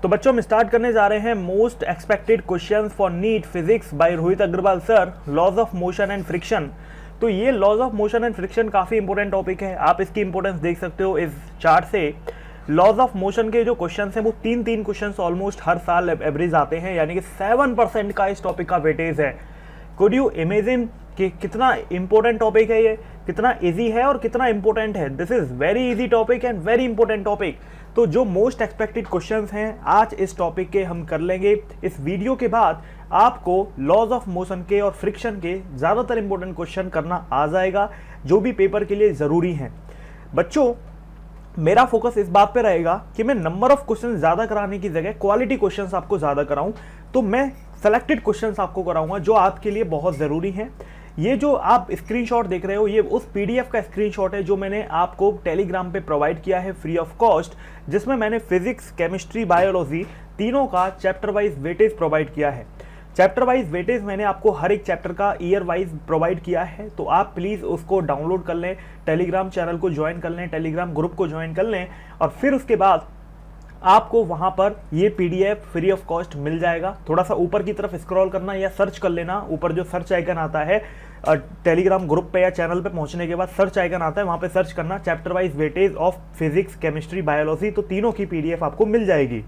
तो बच्चों हम स्टार्ट करने जा रहे हैं most expected questions for NEET physics by Rohit Agarwal sir, laws of motion and friction. तो ये laws of motion and friction काफ़ी इंपॉर्टेंट टॉपिक है, आप इसकी इंपॉर्टेंस देख सकते हो इस चार्ट से। लॉज ऑफ मोशन के जो क्वेश्चन हैं वो तीन क्वेश्चन ऑलमोस्ट हर साल एवरेज आते हैं, यानी कि 7% का इस टॉपिक का वेटेज है। कुड यू इमेजिन कि कितना इंपॉर्टेंट टॉपिक है ये, कितना इजी है और कितना इंपॉर्टेंट है। This is very easy topic and very important topic. तो जो मोस्ट एक्सपेक्टेड क्वेश्चंस हैं आज इस टॉपिक के हम कर लेंगे। इस वीडियो के बाद आपको लॉज ऑफ मोशन के और फ्रिक्शन के ज़्यादातर इंपॉर्टेंट क्वेश्चन करना आ जाएगा, जो भी पेपर के लिए ज़रूरी हैं। बच्चों मेरा फोकस इस बात पे रहेगा कि मैं नंबर ऑफ क्वेश्चन ज़्यादा कराने की जगह क्वालिटी क्वेश्चंस आपको ज़्यादा कराऊं। तो मैं सेलेक्टेड क्वेश्चंस आपको कराऊंगा जो आपके लिए बहुत ज़रूरी हैं। ये जो आप स्क्रीनशॉट देख रहे हो ये उस पीडीएफ का स्क्रीनशॉट है जो मैंने आपको टेलीग्राम पे प्रोवाइड किया है फ्री ऑफ कॉस्ट, जिसमें मैंने फिजिक्स, केमिस्ट्री, बायोलॉजी तीनों का चैप्टर वाइज वेटेज प्रोवाइड किया है। चैप्टर वाइज वेटेज मैंने आपको हर एक चैप्टर का ईयर वाइज प्रोवाइड किया है, तो आप प्लीज़ उसको डाउनलोड कर लें, टेलीग्राम चैनल को ज्वाइन कर लें, टेलीग्राम ग्रुप को ज्वाइन कर लें और फिर उसके बाद आपको वहां पर ये पीडीएफ फ्री ऑफ कॉस्ट मिल जाएगा। थोड़ा सा ऊपर की तरफ स्क्रॉल करना या सर्च कर लेना, ऊपर जो सर्च आइकन आता है टेलीग्राम ग्रुप पे या चैनल पे पहुंचने के बाद सर्च आइकन आता है, वहां पे सर्च करना chapter wise weightage of physics, chemistry, biology, तो तीनों की पीडीएफ आपको मिल जाएगी।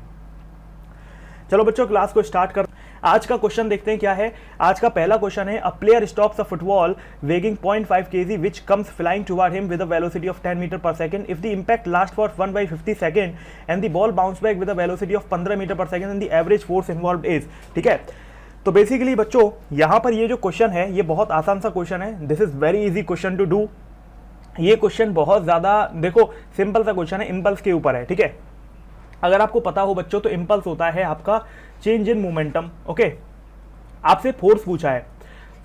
चलो बच्चों क्लास को स्टार्ट कर। आज का क्वेश्चन देखते हैं क्या है। आज का पहला क्वेश्चन है, a player stops a football weighing 0.5 kg which comes flying toward him with a velocity of 10 metre per second if the impact last for 1/50 second and the ball bounce back with a velocity of 15 metre per second and the average force involved is. ठीक है, तो basically बच्चों यहाँ पर ये जो question है ये बहुत आसान सा क्वेश्चन है। This is very easy question to do. ये क्वेश्चन बहुत ज्यादा देखो सिंपल सा क्वेश्चन है, इंपल्स के ऊपर है। ठीक है, अगर आपको पता हो बच्चों तो इंपल्स होता है आपका चेंज इन मोमेंटम। ओके, आपसे फोर्स पूछा है,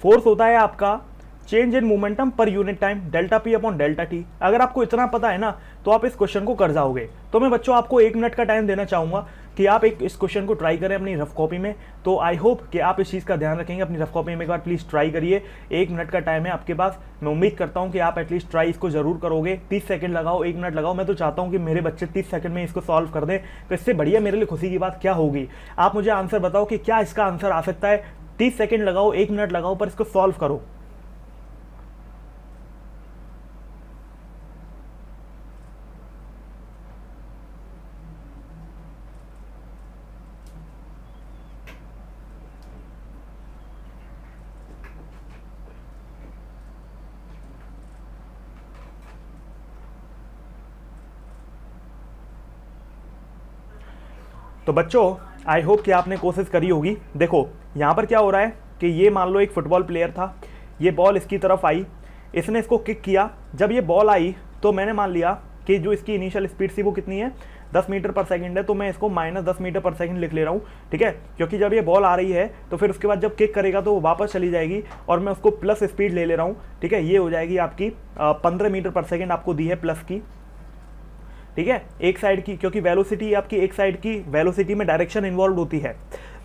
फोर्स होता है आपका change in momentum per unit time delta P upon delta T. अगर आपको इतना पता है ना तो आप इस क्वेश्चन को कर जाओगे। तो मैं बच्चों आपको 1 मिनट का टाइम देना चाहूंगा कि आप इस क्वेश्चन को ट्राई करें अपनी रफ कॉपी में। तो आई होप कि आप इस चीज़ का ध्यान रखेंगे, अपनी रफ कॉपी में एक बार प्लीज़ ट्राई करिए। 1 मिनट का टाइम है आपके पास, मैं उम्मीद करता हूँ कि आप एटलीस्ट ट्राई इसको जरूर करोगे। 30 सेकंड लगाओ, 1 मिनट लगाओ। मैं तो चाहता हूँ कि मेरे बच्चे 30 सेकंड में इसको सॉल्व कर दें, तो इससे बढ़िया मेरे लिए खुशी की बात क्या होगी। आप मुझे आंसर बताओ कि क्या इसका आंसर आ सकता है। 30 सेकंड लगाओ, 1 मिनट लगाओ, पर इसको सॉल्व करो। तो बच्चों आई होप कि आपने कोशिश करी होगी। देखो यहाँ पर क्या हो रहा है कि ये मान लो एक फुटबॉल प्लेयर था, ये बॉल इसकी तरफ आई, इसने इसको किक किया। जब ये बॉल आई तो मैंने मान लिया कि जो इसकी इनिशियल स्पीड थी वो कितनी है, 10 मीटर पर सेकंड है, तो मैं इसको -10 मीटर पर सेकंड लिख ले रहा हूँ। ठीक है, क्योंकि जब ये बॉल आ रही है तो फिर उसके बाद जब किक करेगा तो वो वापस चली जाएगी और मैं उसको प्लस स्पीड ले रहा हूँ। ठीक है, ये हो जाएगी आपकी 15 मीटर पर सेकंड आपको दी है प्लस की। ठीक है, एक साइड की, क्योंकि वेलोसिटी आपकी एक साइड की, वेलोसिटी में डायरेक्शन इन्वॉल्व होती है।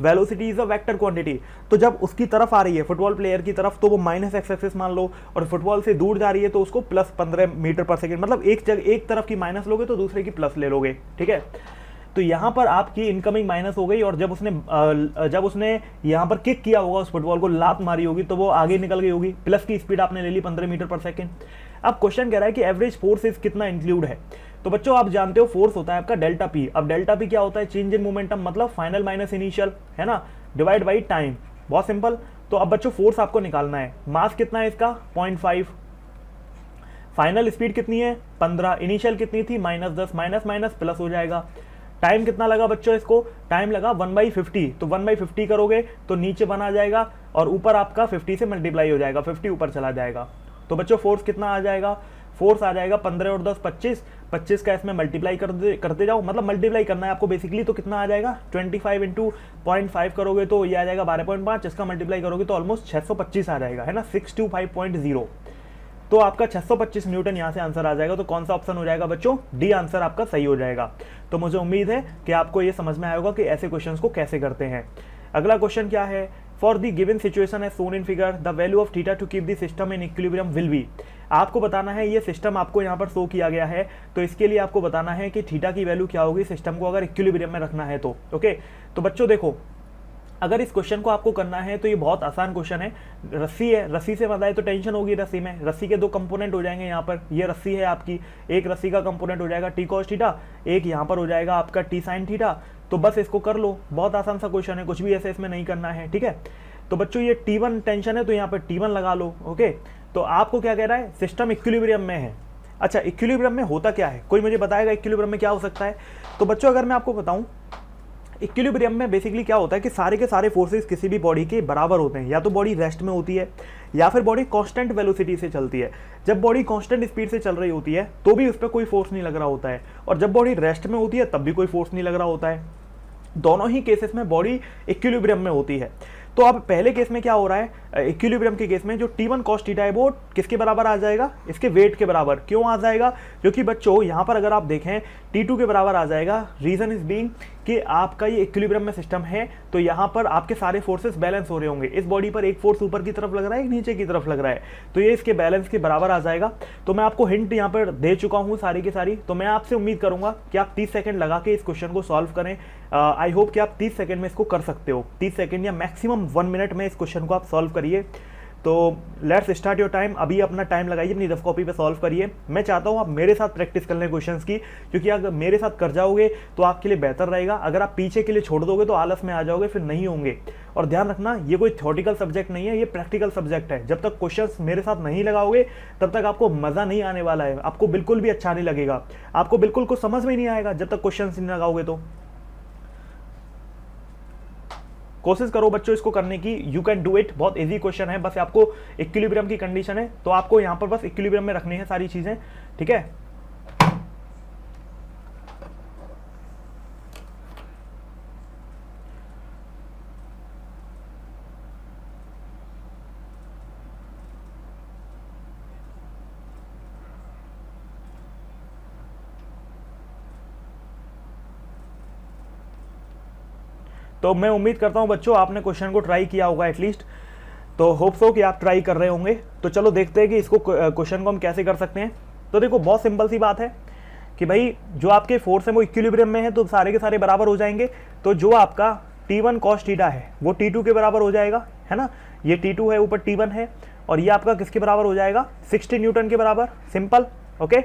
Velocity is a vector quantity, तो जब उसकी तरफ आ रही है फुटबॉल प्लेयर की तरफ तो वो -x एक्सिस मान लो, और फुटबॉल से दूर जा रही है तो उसको +15 मीटर पर सेकंड, मतलब एक तरफ की माइनस लोगे तो दूसरे की प्लस ले लोगे। ठीक है, तो यहाँ पर आपकी इनकमिंग माइनस हो गई और जब उसने यहाँ पर किक किया होगा, उस फुटबॉल को लात मारी होगी तो वो आगे निकल गई होगी। प्लस की स्पीड आपने ले ली 15 मीटर पर सेकंड। अब क्वेश्चन कह रहा है कि एवरेज फोर्स इज कितना इंक्लूड है। तो बच्चों आप जानते हो फोर्स होता है आपका डेल्टा पी। अब डेल्टा पी क्या होता है, चेंज इन मोमेंटम, मतलब फाइनल माइनस इनिशियल, है ना, डिवाइड बाई टाइम। बहुत सिंपल। तो अब बच्चों फोर्स आपको निकालना है। मास कितना है इसका 0.5, फाइनल स्पीड कितनी है 15, इनिशियल कितनी थी -10, माइनस प्लस हो जाएगा। टाइम कितना लगा बच्चों, इसको टाइम लगा 1/50, तो 1/50 करोगे तो नीचे बना जाएगा और ऊपर आपका 50 से मल्टीप्लाई हो जाएगा, 50 ऊपर चला जाएगा। तो बच्चों फोर्स कितना आ जाएगा, फोर्स आ जाएगा 15 और 10 25, 25 का इसमें मल्टीप्लाई करते जाओ, मतलब मल्टीप्लाई करना है आपको बेसिकली। तो कितना आ जाएगा 25 × 0.5 करोगे तो ये आ जाएगा 12.5, इसका मल्टीप्लाई करोगे तो ऑलमोस्ट 625 आ जाएगा, है ना, 625.0। तो आपका 625 न्यूटन यहाँ से आंसर आ जाएगा। तो कौन सा ऑप्शन हो जाएगा बच्चों, डी आंसर आपका सही हो जाएगा। तो मुझे उम्मीद है कि आपको ये समझ में आएगा कि ऐसे क्वेश्चंस को कैसे करते हैं। अगला क्वेश्चन क्या है for the given situation as shown in figure the value of theta to keep the system in equilibrium will be. आपको बताना है, ये सिस्टम आपको यहाँ पर शो किया गया है, तो इसके लिए आपको बताना है कि थीटा की वैल्यू क्या होगी सिस्टम को अगर इक्विलिब्रियम में रखना है तो। ओके, तो बच्चों देखो, अगर इस क्वेश्चन को आपको करना है तो ये बहुत आसान क्वेश्चन है। रस्सी है, रस्सी से बताए तो टेंशन होगी रस्सी में। रस्सी के दो कंपोनेंट हो जाएंगे यहाँ पर, ये रस्सी है आपकी, एक रस्सी का कंपोनेंट हो जाएगा टी कॉस थीटा, एक यहाँ पर हो जाएगा आपका टी साइन थीटा। तो बस इसको कर लो, बहुत आसान सा क्वेश्चन है, कुछ भी ऐसे इसमें नहीं करना है, ठीक है। तो बच्चों ये T1 टेंशन है तो यहाँ पर T1 लगा लो। ओके, तो आपको क्या कह रहा है, सिस्टम इक्विलिब्रियम में है। अच्छा, इक्विलिब्रियम में होता क्या है, कोई मुझे बताएगा इक्विलिब्रियम में क्या हो सकता है? तो बच्चों अगर मैं आपको बताऊं, इक्विलिब्रियम में बेसिकली क्या होता है कि सारे के सारे फोर्सेस किसी भी बॉडी के बराबर होते हैं, या तो बॉडी रेस्ट में होती है या फिर बॉडी कांस्टेंट वेलोसिटी से चलती है। जब बॉडी कांस्टेंट स्पीड से चल रही होती है तो भी उस पर कोई फोर्स नहीं लग रहा होता है, और जब बॉडी रेस्ट में होती है तब भी कोई फोर्स नहीं लग रहा होता है। दोनों ही केसेस में बॉडी इक्विलिब्रियम में होती है। तो अब पहले केस में क्या हो रहा है, इक्विलिब्रियम के केस में जो T1 cos थीटा है वो किसके बराबर आ जाएगा, इसके वेट के बराबर। क्यों आ जाएगा, क्योंकि बच्चों यहाँ पर अगर आप देखें T2 के बराबर आ जाएगा। रीजन इज बीइंग कि आपका ये इक्विलिब्रियम में सिस्टम है, तो यहाँ पर आपके सारे फोर्सेस बैलेंस हो रहे होंगे। इस बॉडी पर एक फोर्स ऊपर की तरफ लग रहा है, एक नीचे की तरफ लग रहा है, तो ये इसके बैलेंस के बराबर आ जाएगा। तो मैं आपको हिंट यहाँ पर दे चुका हूँ सारी की सारी। तो मैं आपसे उम्मीद करूंगा कि आप 30 सेकंड लगा के इस क्वेश्चन को सॉल्व करें। आई होप कि आप 30 सेकंड में इसको कर सकते हो, 30 सेकंड या मैक्सिमम 1 मिनट में इस क्वेश्चन को आप सॉल्व करिए। तो लेट्स स्टार्ट योर टाइम। अभी अपना टाइम लगाइए, अपनी रफ कॉपी पे सॉल्व करिए। मैं चाहता हूँ आप मेरे साथ प्रैक्टिस कर लें क्वेश्चंस की, क्योंकि अगर मेरे साथ कर जाओगे तो आपके लिए बेहतर रहेगा। अगर आप पीछे के लिए छोड़ दोगे तो आलस में आ जाओगे, फिर नहीं होंगे। और ध्यान रखना, ये कोई थ्योरेटिकल सब्जेक्ट नहीं है, ये प्रैक्टिकल सब्जेक्ट है। जब तक क्वेश्चंस मेरे साथ नहीं लगाओगे तब तक आपको मज़ा नहीं आने वाला है, आपको बिल्कुल भी अच्छा नहीं लगेगा, आपको बिल्कुल कुछ समझ में नहीं आएगा जब तक क्वेश्चंस नहीं लगाओगे। तो कोशिश करो बच्चों इसको करने की, यू कैन डू इट। बहुत इजी क्वेश्चन है, बस आपको इक्विलिब्रियम की कंडीशन है तो आपको यहाँ पर बस इक्विलिब्रियम में रखनी है सारी चीजें, ठीक है। तो मैं उम्मीद करता हूं बच्चों आपने क्वेश्चन को ट्राई किया होगा एटलीस्ट, तो होप सो कि आप ट्राई कर रहे होंगे। तो चलो देखते हैं कि इसको क्वेश्चन को हम कैसे कर सकते हैं। तो देखो बहुत सिंपल सी बात है कि भाई जो आपके फोर्स है वो इक्विलिब्रियम में है तो सारे के सारे बराबर हो जाएंगे। तो जो आपका T1 cos थीटा है वो T2 के बराबर हो जाएगा, है ना। ये T2 है, ऊपर T1 है, और ये आपका किसके बराबर हो जाएगा, 60 न्यूटन के बराबर। Simple, okay.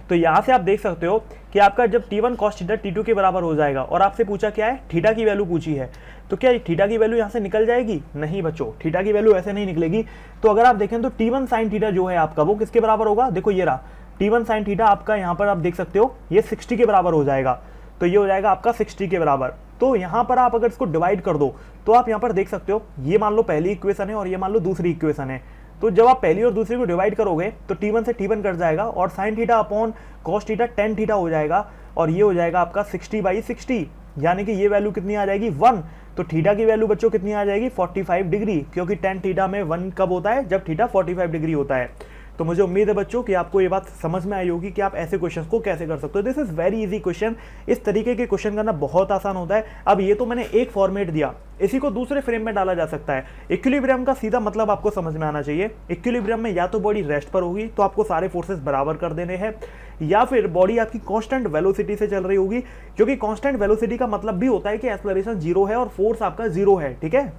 तो यहाँ से आप देख सकते हो कि आपका जब T1 cos थीटा T2 के बराबर हो जाएगा, और आपसे पूछा क्या है, थीटा की वैल्यू पूछी है, तो क्या थीटा की वैल्यू यहाँ से निकल जाएगी? नहीं बच्चों, थीटा की वैल्यू ऐसे नहीं निकलेगी। तो अगर आप देखें तो T1 sin थीटा जो है आपका वो किसके बराबर होगा, देखो ये रहा T1 sin थीटा आपका, यहाँ पर आप देख सकते हो ये 60 के बराबर हो जाएगा। तो ये हो जाएगा आपका 60 के बराबर। तो यहाँ पर आप अगर इसको डिवाइड कर दो तो आप यहाँ पर देख सकते हो, ये मान लो पहली इक्वेशन है और ये मान लो दूसरी इक्वेशन है। तो जब आप पहली और दूसरी को डिवाइड करोगे तो T1 से T1 कट जाएगा और sin theta upon cos theta tan theta हो जाएगा, और ये हो जाएगा आपका 60/60, यानी कि ये वैल्यू कितनी आ जाएगी, 1। तो थीटा की वैल्यू बच्चों कितनी आ जाएगी, 45 डिग्री, क्योंकि tan थीटा में 1 कब होता है, जब थीटा 45 डिग्री होता है। तो मुझे उम्मीद है बच्चों कि आपको ये बात समझ में आई होगी कि आप ऐसे क्वेश्चंस को कैसे कर सकते हो। This is very easy question. इस तरीके के क्वेश्चन करना बहुत आसान होता है। अब ये तो मैंने एक फॉर्मेट दिया, इसी को दूसरे फ्रेम में डाला जा सकता है। इक्विलिब्रियम का सीधा मतलब आपको समझ में आना चाहिए। इक्विलिब्रियम में या तो बॉडी रेस्ट पर होगी तो आपको सारे फोर्सेस बराबर कर देने हैं, या फिर बॉडी आपकी कांस्टेंट वेलोसिटी से चल रही होगी, क्योंकि कांस्टेंट वेलोसिटी का मतलब भी होता है कि एक्सेलरेशन 0 है और फोर्स आपका 0 है, ठीक है।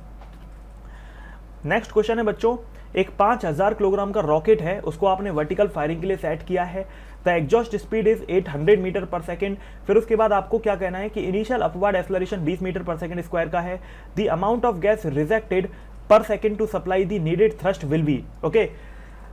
नेक्स्ट क्वेश्चन है बच्चों, एक 5000 किलोग्राम का रॉकेट है, उसको आपने वर्टिकल फायरिंग के लिए सेट किया है। The exhaust speed is 800 metre per second. फिर उसके बाद आपको क्या कहना है कि initial upward acceleration 20 metre per second square का है। The amount of gas rejected per second to supply the needed thrust will be. Okay,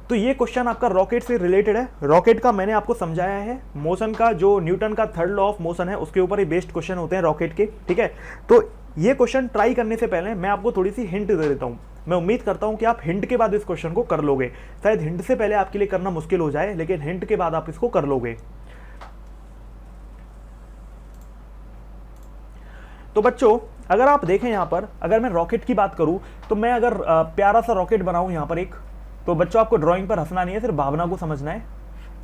तो ये क्वेश्चन आपका रॉकेट से रिलेटेड है। रॉकेट का मैंने आपको समझाया है, मोशन का जो न्यूटन का थर्ड लॉ ऑफ मोशन है उसके ऊपर ही बेस्ड क्वेश्चन होते हैं रॉकेट के, ठीक है। तो ये क्वेश्चन ट्राई करने से पहले मैं आपको थोड़ी सी हिंट दे देता हूँ। मैं उम्मीद करता हूँ कि आप हिंट के बाद इस क्वेश्चन को कर लोगे। शायद हिंट से पहले आपके लिए करना मुश्किल हो जाए, लेकिन हिंट के बाद आप इसको कर लोगे। तो बच्चों अगर आप देखें यहाँ पर, अगर मैं रॉकेट की बात करूँ तो मैं अगर प्यारा सा रॉकेट बनाऊँ यहाँ पर एक, तो बच्चों आपको ड्राइंग पर हंसना नहीं है, सिर्फ भावना को समझना है।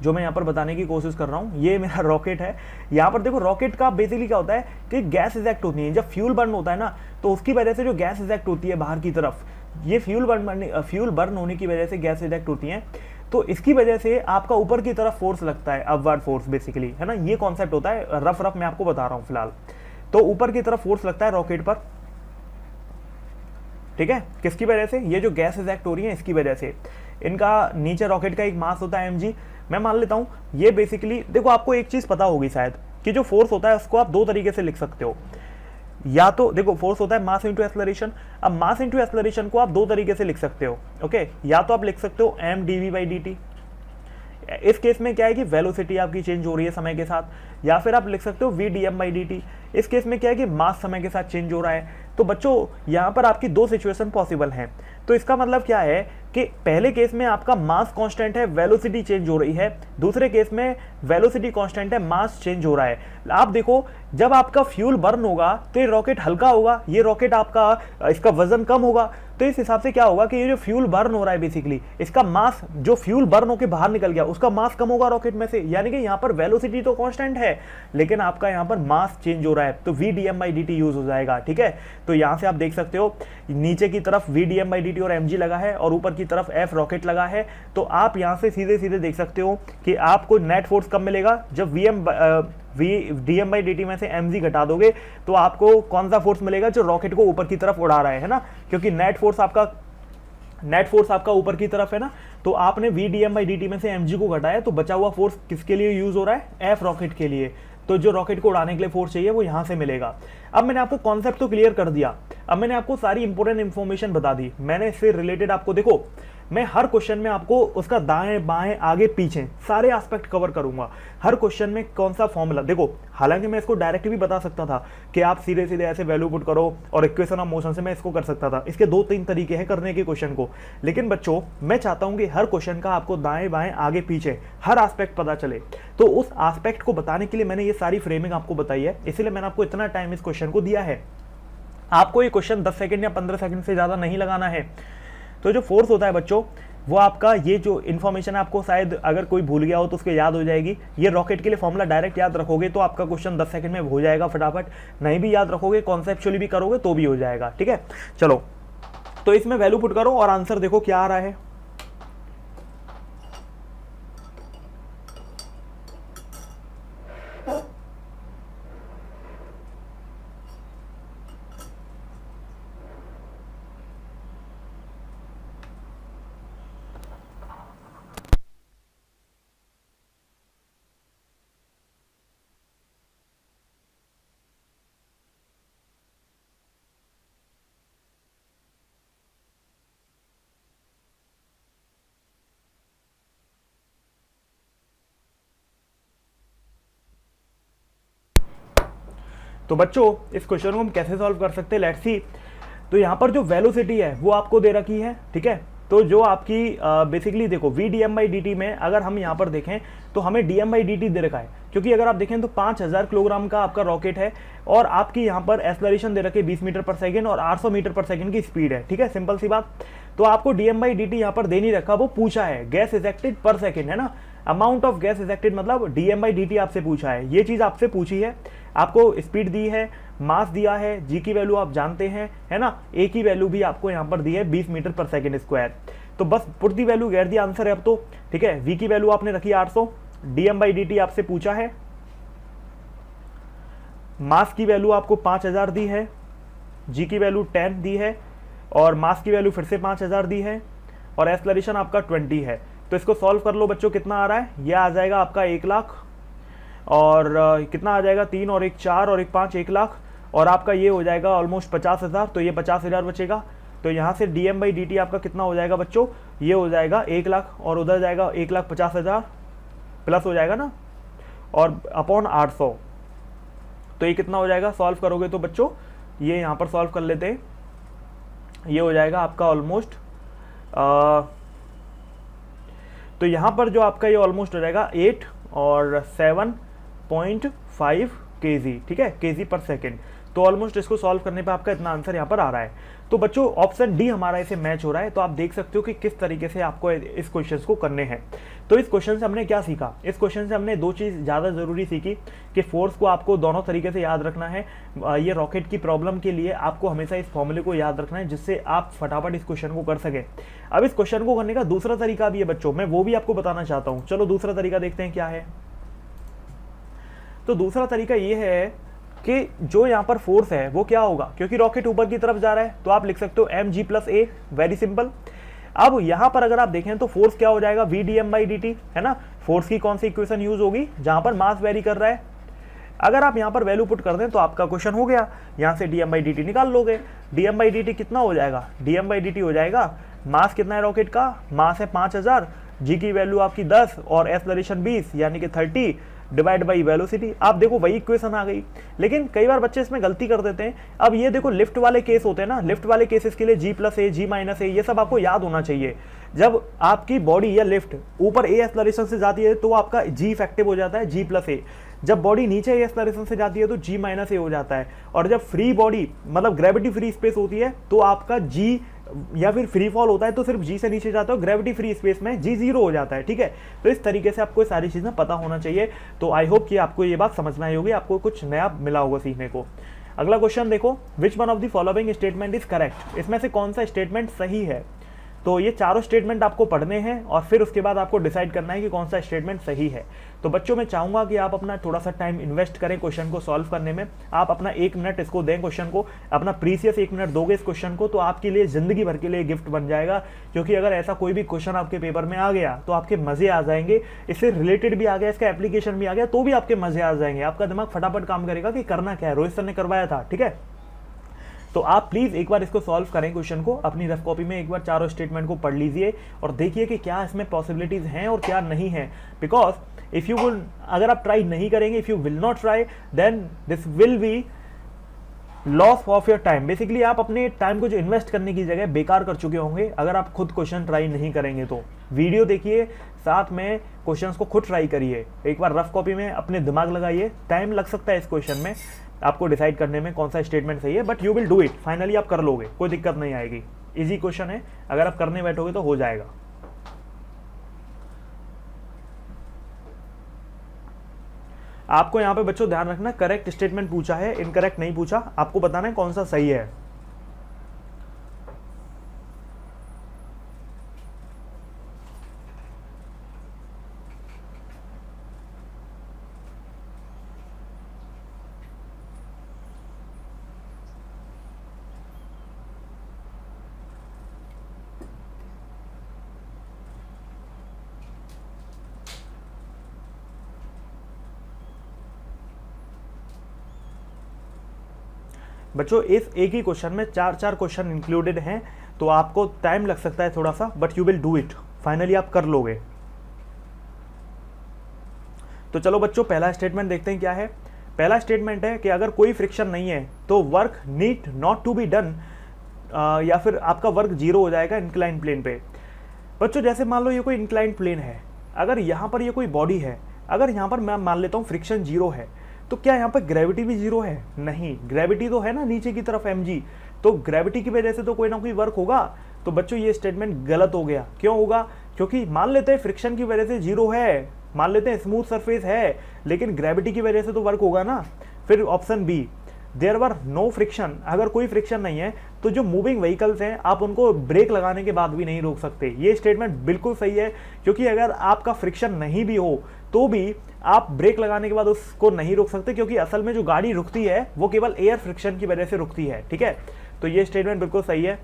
जो मैं यहाँ पर बताने की कोशिश कर रहा हूँ, ये मेरा रॉकेट है। यहाँ पर देखो रॉकेट का बेसिकली क्या होता है कि गैस इजेक्ट होती है, जब फ्यूल बर्न होता है ना तो उसकी वजह से जो गैस इजेक्ट होती है बाहर की तरफ, ये फ्यूल बर्न होने की वजह से गैस इजेक्ट होती है, तो इसकी वजह से आपका ऊपर की तरफ फोर्स लगता है, अपवर्ड फोर्स बेसिकली, है ना। ये कॉन्सेप्ट होता है, रफ मैं आपको बता रहा हूँ फिलहाल। तो ऊपर की तरफ फोर्स लगता है रॉकेट पर, ठीक है, किसकी वजह से, ये जो गैस इजेक्ट हो रही है इसकी वजह से। इनका नीचे रॉकेट का एक मास होता है mg, मैं मान लेता हूँ ये बेसिकली, देखो आपको एक चीज पता होगी शायद कि जो फोर्स होता है उसको आप दो तरीके से लिख सकते हो, या तो देखो फोर्स होता है मास इंटू एक्सेलरेशन। अब मास इंटू एक्सेलरेशन को आप दो तरीके से लिख सकते हो, ओके। या तो आप लिख सकते हो m dv/dt, इस केस में क्या है कि वेलोसिटी आपकी चेंज हो रही है समय के साथ, या फिर आप लिख सकते हो v dm/dt, इस केस में क्या है कि मास समय के साथ चेंज हो रहा है। तो बच्चों यहाँ पर आपकी दो सिचुएशन पॉसिबल हैं। तो इसका मतलब क्या है कि पहले केस में आपका मास कांस्टेंट है, वेलोसिटी चेंज हो रही है, दूसरे केस में वेलोसिटी कांस्टेंट है, मास चेंज हो रहा है। आप देखो जब आपका फ्यूल बर्न होगा तो ये रॉकेट हल्का होगा, ये रॉकेट आपका इसका वजन कम होगा, तो इस हिसाब से क्या होगा कि ये जो फ्यूल बर्न हो रहा है बेसिकली इसका मास, जो फ्यूल बर्न होकर बाहर निकल गया उसका मास कम होगा रॉकेट में से, यानी कि यहाँ पर वेलोसिटी तो कांस्टेंट है लेकिन आपका यहाँ पर मास चेंज हो रहा है, तो v dm/dt यूज हो जाएगा, ठीक है। तो यहाँ से आप देख सकते हो नीचे की तरफ v dm/dt और mg लगा है और ऊपर की तरफ f रॉकेट लगा है। तो आप यहाँ से सीधे सीधे देख सकते हो कि आपको नेट फोर्स कब मिलेगा, जब v dm/dt में से mg घटा दोगे तो आपको कौन सा फोर्स मिलेगा, जो रॉकेट को ऊपर की तरफ उड़ा रहा है ना, क्योंकि नेट फोर्स आपका ऊपर की तरफ है ना। तो आपने v dm/dt में से mg को घटाया तो बचा हुआ फोर्स किसके लिए यूज हो रहा है, f रॉकेट के लिए। तो जो रॉकेट को उड़ाने के लिए फोर्स चाहिए वो यहां से मिलेगा। अब मैंने आपको कॉन्सेप्ट तो क्लियर कर दिया, अब मैंने आपको सारी इंपॉर्टेंट इंफॉर्मेशन बता दी। मैंने इससे रिलेटेड आपको, देखो मैं हर क्वेश्चन में आपको उसका दाएं बाएं आगे पीछे सारे एस्पेक्ट कवर करूंगा, हर क्वेश्चन में कौन सा फॉर्मूला। देखो हालांकि मैं इसको डायरेक्ट भी बता सकता था कि आप सीधे सीधे ऐसे वैल्यू पुट करो और इक्वेशन ऑफ मोशन से मैं इसको कर सकता था, इसके दो तीन तरीके हैं करने के क्वेश्चन को। लेकिन बच्चों मैं चाहता हूं कि हर क्वेश्चन का आपको दाएं बाएं आगे पीछे हर एस्पेक्ट पता चले, तो उस एस्पेक्ट को बताने के लिए मैंने ये सारी फ्रेमिंग आपको बताई है, इसलिए मैंने आपको इतना टाइम इस क्वेश्चन को दिया है। आपको ये क्वेश्चन 10 सेकंड या 15 सेकंड से ज़्यादा नहीं लगाना है। तो जो फोर्स होता है बच्चों, वो आपका, ये जो इन्फॉर्मेशन आपको शायद अगर कोई भूल गया हो तो उसको याद हो जाएगी। ये रॉकेट के लिए फॉर्मूला डायरेक्ट याद रखोगे तो आपका क्वेश्चन 10 सेकंड में हो जाएगा फटाफट, नहीं भी याद रखोगे कॉन्सेप्चुअली भी करोगे तो भी हो जाएगा, ठीक है। चलो तो इसमें वैल्यू पुट करो और आंसर देखो क्या आ रहा है। तो बच्चों इस क्वेश्चन को हम कैसे सॉल्व कर सकते हैं, लेट्स सी। तो यहाँ पर जो वेलोसिटी है वो आपको दे रखी है, ठीक है। तो जो आपकी बेसिकली देखो v dm/dt में अगर हम यहाँ पर देखें तो हमें dm/dt दे रखा है, क्योंकि अगर आप देखें तो 5000 किलोग्राम का आपका रॉकेट है और आपकी यहाँ पर एक्सेलरेशन दे रखी है 20 मीटर पर सेकंड और 800 मीटर पर सेकंड की स्पीड है, ठीक है, सिंपल सी बात। तो आपको dm/dt यहाँ पर दे नहीं रखा, वो पूछा है गैस इजेक्टेड पर सेकेंड, है ना, अमाउंट ऑफ गैस इजेक्टेड, मतलब dm/dt आपसे पूछा है, ये चीज आपसे पूछी है। आपको स्पीड दी है, मास दिया है, जी की वैल्यू आप जानते हैं, है ना, ए की वैल्यू भी आपको यहाँ पर दी है 20 मीटर पर सेकेंड स्क्वायर। तो बस पुट दी वैल्यू गैर दिया आंसर है अब तो, ठीक है। वी की वैल्यू आपने रखी 800, dm/dt आपसे पूछा है, मास की वैल्यू आपको 5000 दी है, जी की वैल्यू 10 दी है और मास की वैल्यू फिर से 5000 दी है और एक्सेलरेशन आपका 20 है। तो इसको सॉल्व कर लो बच्चों, कितना आ रहा है, यह आ जाएगा आपका 1 लाख और कितना आ जाएगा, 3 और 1 4 और 1 5, 1 लाख और आपका ये हो जाएगा ऑलमोस्ट 50,000। तो ये 50,000 बचेगा। तो यहाँ से dm/dt आपका कितना हो जाएगा बच्चों, ये हो जाएगा 1 लाख और उधर जाएगा 1,50,000 प्लस हो जाएगा ना, और अपॉन 800। तो ये कितना हो जाएगा, सॉल्व करोगे तो बच्चों ये यहाँ पर सॉल्व कर लेते हैं, ये हो जाएगा आपका ऑलमोस्ट, तो यहाँ पर जो आपका ये ऑलमोस्ट हो जाएगा 8 और 7.5 kg, ठीक है, kg पर सेकेंड। तो ऑलमोस्ट इसको सॉल्व करने पे आपका इतना आंसर यहाँ पर आ रहा है। तो बच्चों ऑप्शन डी हमारा इसे मैच हो रहा है। तो आप देख सकते हो कि किस तरीके से आपको इस क्वेश्चन को करने हैं। तो इस क्वेश्चन से हमने क्या सीखा, इस क्वेश्चन से हमने दो चीज़ ज़्यादा ज़रूरी सीखी कि फोर्स को आपको दोनों तरीके से याद रखना है। ये रॉकेट की प्रॉब्लम के लिए आपको हमेशा इस फॉर्मूले को याद रखना है जिससे आप फटाफट इस क्वेश्चन को कर सकें। अब इस क्वेश्चन को करने का दूसरा तरीका भी है बच्चों, मैं वो भी आपको बताना चाहता हूँ। चलो दूसरा तरीका देखते हैं क्या है। तो दूसरा तरीका ये है कि जो यहाँ पर फोर्स है वो क्या होगा, क्योंकि रॉकेट ऊपर की तरफ जा रहा है तो आप लिख सकते हो mg+a, वेरी सिंपल। अब यहाँ पर अगर आप देखें तो फोर्स क्या हो जाएगा, vdm/dt, है ना। फोर्स की कौन सी इक्वेशन यूज होगी, जहाँ पर मास वेरी कर रहा है। अगर आप यहाँ पर वैल्यू पुट कर दें तो आपका क्वेश्चन हो गया। यहाँ से dm/dt निकाल लोगे। dm/dt कितना हो जाएगा, dm/dt हो जाएगा, मास कितना है रॉकेट का, मास है 5000, जी की वैल्यू आपकी 10 और एक्सेलरेशन 20 यानी कि 30 डिवाइड बाई वेलोसिटी। आप देखो वही इक्वेशन आ गई। लेकिन कई बार बच्चे इसमें गलती कर देते हैं। अब ये देखो लिफ्ट वाले केस होते हैं ना, लिफ्ट वाले केसेस के लिए g+a, g-a ये सब आपको याद होना चाहिए। जब आपकी बॉडी या लिफ्ट ऊपर a एक्सेलरेशन से जाती है तो आपका g इफेक्टिव हो जाता है, g+a। जब बॉडी नीचे a एक्सेलरेशन से जाती है तो g-a हो जाता है। और जब फ्री बॉडी मतलब ग्रेविटी फ्री स्पेस होती है तो आपका g या फिर फ्री फॉल होता है तो सिर्फ g से नीचे जाता है, ग्रेविटी फ्री स्पेस में g 0 हो जाता है। ठीक है, तो इस तरीके से आपको सारी चीज़ें पता होना चाहिए। तो आई होप कि आपको ये बात समझ में आई होगी, आपको कुछ नया मिला होगा सीखने को। अगला क्वेश्चन देखो, which one of the following statement is correct, इसमें से कौन सा स्टेटमेंट सही है। तो ये चारों स्टेटमेंट आपको पढ़ने हैं और फिर उसके बाद आपको डिसाइड करना है कि कौन सा स्टेटमेंट सही है। तो बच्चों मैं चाहूंगा कि आप अपना थोड़ा सा टाइम इन्वेस्ट करें क्वेश्चन को सॉल्व करने में। आप अपना 1 मिनट इसको दें, क्वेश्चन को अपना प्रीसियस 1 मिनट दोगे इस क्वेश्चन को तो आपके लिए जिंदगी भर के लिए गिफ्ट बन जाएगा। क्योंकि अगर ऐसा कोई भी क्वेश्चन आपके पेपर में आ गया तो आपके मजे आ जाएंगे, इससे रिलेटेड भी आ गया, इसका एप्लीकेशन भी आ गया तो भी आपके मजे आ जाएंगे। आपका दिमाग फटाफट काम करेगा कि करना क्या है, रोहित सर ने करवाया था। ठीक है, तो आप प्लीज़ एक बार इसको सॉल्व करें क्वेश्चन को, अपनी रफ कॉपी में एक बार चारों स्टेटमेंट को पढ़ लीजिए और देखिए कि क्या इसमें पॉसिबिलिटीज़ हैं और क्या नहीं है। बिकॉज इफ़ यू विल, अगर आप ट्राई नहीं करेंगे, if you will not try then this will be loss of your time. Basically आप अपने टाइम को जो इन्वेस्ट करने की जगह बेकार कर चुके होंगे अगर आप खुद क्वेश्चन ट्राई नहीं करेंगे। तो वीडियो देखिए, साथ में क्वेश्चंस को खुद ट्राई करिए, एक बार रफ कॉपी में अपने दिमाग लगाइए। टाइम लग सकता है इस क्वेश्चन में आपको डिसाइड करने में कौन सा स्टेटमेंट सही है, but you will do it. Finally आप कर लोगे, कोई दिक्कत नहीं आएगी। इजी क्वेश्चन है, अगर आप करने बैठोगे तो हो जाएगा। आपको यहाँ पे बच्चों ध्यान रखना, करेक्ट स्टेटमेंट पूछा है, इनकरेक्ट नहीं पूछा। आपको बताना है कौन सा सही है। बच्चों इस एक ही क्वेश्चन में 4 क्वेश्चन इंक्लूडेड हैं, तो आपको टाइम लग सकता है थोड़ा सा, but you will do it. Finally आप कर लोगे। तो चलो बच्चों पहला स्टेटमेंट देखते हैं क्या है। पहला स्टेटमेंट है कि अगर कोई फ्रिक्शन नहीं है तो work need not to be done, या फिर आपका वर्क 0 हो जाएगा इंक्लाइन प्लेन पे। बच्चों जैसे मान लो ये कोई इंक्लाइन प्लेन है, अगर यहाँ पर ये कोई बॉडी है, अगर यहाँ पर मैं मान लेता हूँ फ्रिक्शन 0 है, तो क्या यहाँ पर ग्रेविटी भी 0 है? नहीं, ग्रेविटी तो है ना नीचे की तरफ mg, तो ग्रेविटी की वजह से तो कोई ना कोई वर्क होगा। तो बच्चों ये स्टेटमेंट गलत हो गया। क्यों होगा? क्योंकि मान लेते हैं फ्रिक्शन की वजह से 0 है, मान लेते हैं स्मूथ सरफेस है, लेकिन ग्रेविटी की वजह से तो वर्क होगा ना। फिर option B, there were no friction, अगर कोई फ्रिक्शन नहीं है तो जो मूविंग व्हीकल्स हैं आप उनको ब्रेक लगाने के बाद भी नहीं रोक सकते। ये स्टेटमेंट बिल्कुल सही है, क्योंकि अगर आपका फ्रिक्शन नहीं भी हो तो भी आप ब्रेक लगाने के बाद उसको नहीं रोक सकते, क्योंकि असल में जो गाड़ी रुकती है वो केवल एयर फ्रिक्शन की वजह से रुकती है। ठीक है, तो ये स्टेटमेंट बिल्कुल सही है।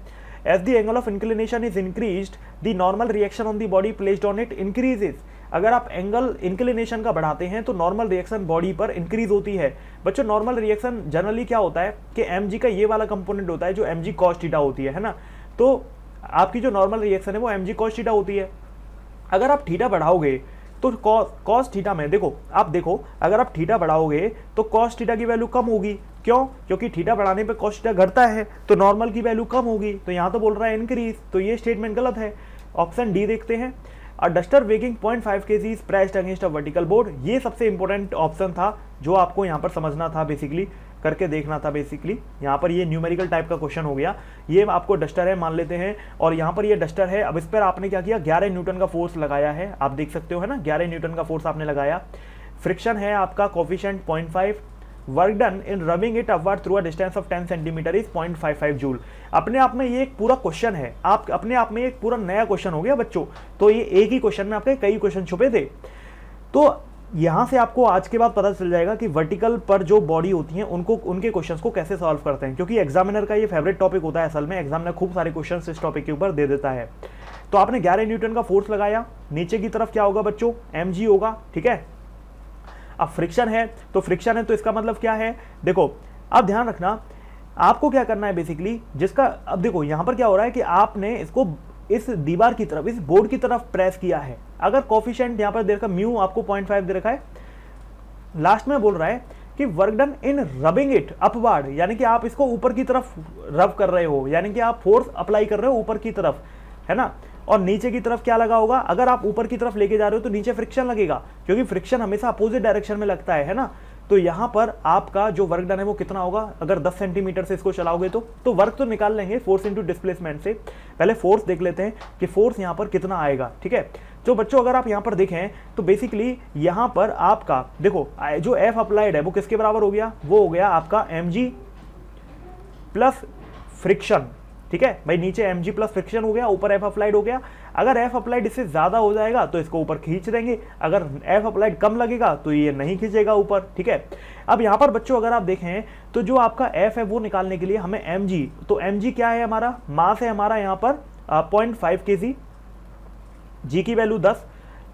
As the angle of inclination is increased the normal reaction on the body placed on it increases. अगर आप एंगल इंक्लिनेशन का बढ़ाते हैं तो नॉर्मल रिएक्शन बॉडी पर इंक्रीज होती है। बच्चों नॉर्मल रिएक्शन जनरली क्या होता है कि mg का ये वाला कंपोनेंट होता है जो mg cos थीटा होती है ना। तो आपकी जो नॉर्मल रिएक्शन है वो mg cos थीटा होती है। अगर आप थीटा बढ़ाओगे तो cos थीटा में देखो, आप देखो अगर आप थीटा बढ़ाओगे तो cos थीटा की वैल्यू कम होगी। क्यों? क्योंकि थीटा बढ़ाने पे cos थीटा घटता है तो नॉर्मल की वैल्यू कम होगी। तो यहाँ तो बोल रहा है इंक्रीज, तो ये स्टेटमेंट गलत है। ऑप्शन डी देखते हैं। A duster weighing 0.5 kg pressed against a vertical board, ये सबसे इंपॉर्टेंट ऑप्शन था जो आपको यहाँ पर समझना था बेसिकली। करके देखना था बेसिकली। यहाँ पर ये न्यूमेरिकल टाइप का क्वेश्चन हो गया। ये आपको डस्टर है मान लेते हैं, और यहाँ पर ये डस्टर है। अब इस पर आपने क्या किया, 11 न्यूटन का फोर्स लगाया है, आप देख सकते हो है ना, 11 न्यूटन का फोर्स आपने लगाया। फ्रिक्शन है आपका coefficient 0.5, work done in rubbing it upward through a distance of 10 centimetre is 0.55 joule. अपने आप में ये एक पूरा क्वेश्चन है, आप अपने आप में एक पूरा नया क्वेश्चन हो गया बच्चों। तो ये एक ही क्वेश्चन में आपके कई क्वेश्चन छुपे थे। तो यहां से आपको आज के बाद पता चल जाएगा कि वर्टिकल पर जो बॉडी होती है उनको, उनके क्वेश्चंस को कैसे सॉल्व करते हैं, क्योंकि एग्जामिनर का ये फेवरेट टॉपिक होता है। असल में एग्जामिनर खूब सारे क्वेश्चंस इस टॉपिक के ऊपर दे देता है। तो आपने 11 न्यूटन का फोर्स लगाया, नीचे की तरफ क्या होगा बच्चों, mg होगा, ठीक है। अब फ्रिक्शन है, तो फ्रिक्शन है तो इसका मतलब क्या है, देखो अब ध्यान रखना आपको क्या करना है बेसिकली, जिसका अब देखो यहां पर क्या हो रहा है कि आपने इसको इस दीवार की तरफ, इस बोर्ड की तरफ प्रेस किया है। अगर कोफिशिएंट यहां पर दे रखा, म्यू आपको 0.5 दे रखा है, लास्ट में बोल रहा है कि work done in rubbing it upward, यानी कि आप इसको ऊपर की तरफ रब कर रहे हो, यानी कि आप फोर्स अप्लाई कर रहे हो ऊपर की तरफ, है ना। और नीचे की तरफ क्या लगा होगा, अगर आप ऊपर की तरफ लेके जा रहे हो तो नीचे फ्रिक्शन लगेगा, क्योंकि फ्रिक्शन हमेशा अपोजिट डायरेक्शन में लगता है ना। तो यहां पर आपका जो वर्क डन है वो कितना होगा, अगर 10 सेंटीमीटर से इसको चलाओगे तो वर्क तो निकाल लेंगे फोर्स इनटू डिस्प्लेसमेंट से। पहले फोर्स देख लेते हैं कि फोर्स यहां पर कितना आएगा, ठीक है। तो बच्चों अगर आप यहां पर देखें तो बेसिकली यहां पर आपका देखो जो एफ अप्लाइड है वो किसके बराबर हो गया, वो हो गया आपका mg प्लस फ्रिक्शन, ठीक है भाई। नीचे mg प्लस फ्रिक्शन हो गया, ऊपर एफ अप्लाइड हो गया। अगर एफ अप्लाइड इससे ज्यादा हो जाएगा तो इसको ऊपर खींच देंगे, अगर एफ अप्लाइड कम लगेगा तो ये नहीं खींचेगा ऊपर, ठीक है। अब यहां पर बच्चों अगर आप देखें तो जो आपका एफ है वो निकालने के लिए हमें mg, तो mg क्या है हमारा, मास है हमारा यहाँ पर 0.5 kg, g की वैल्यू 10,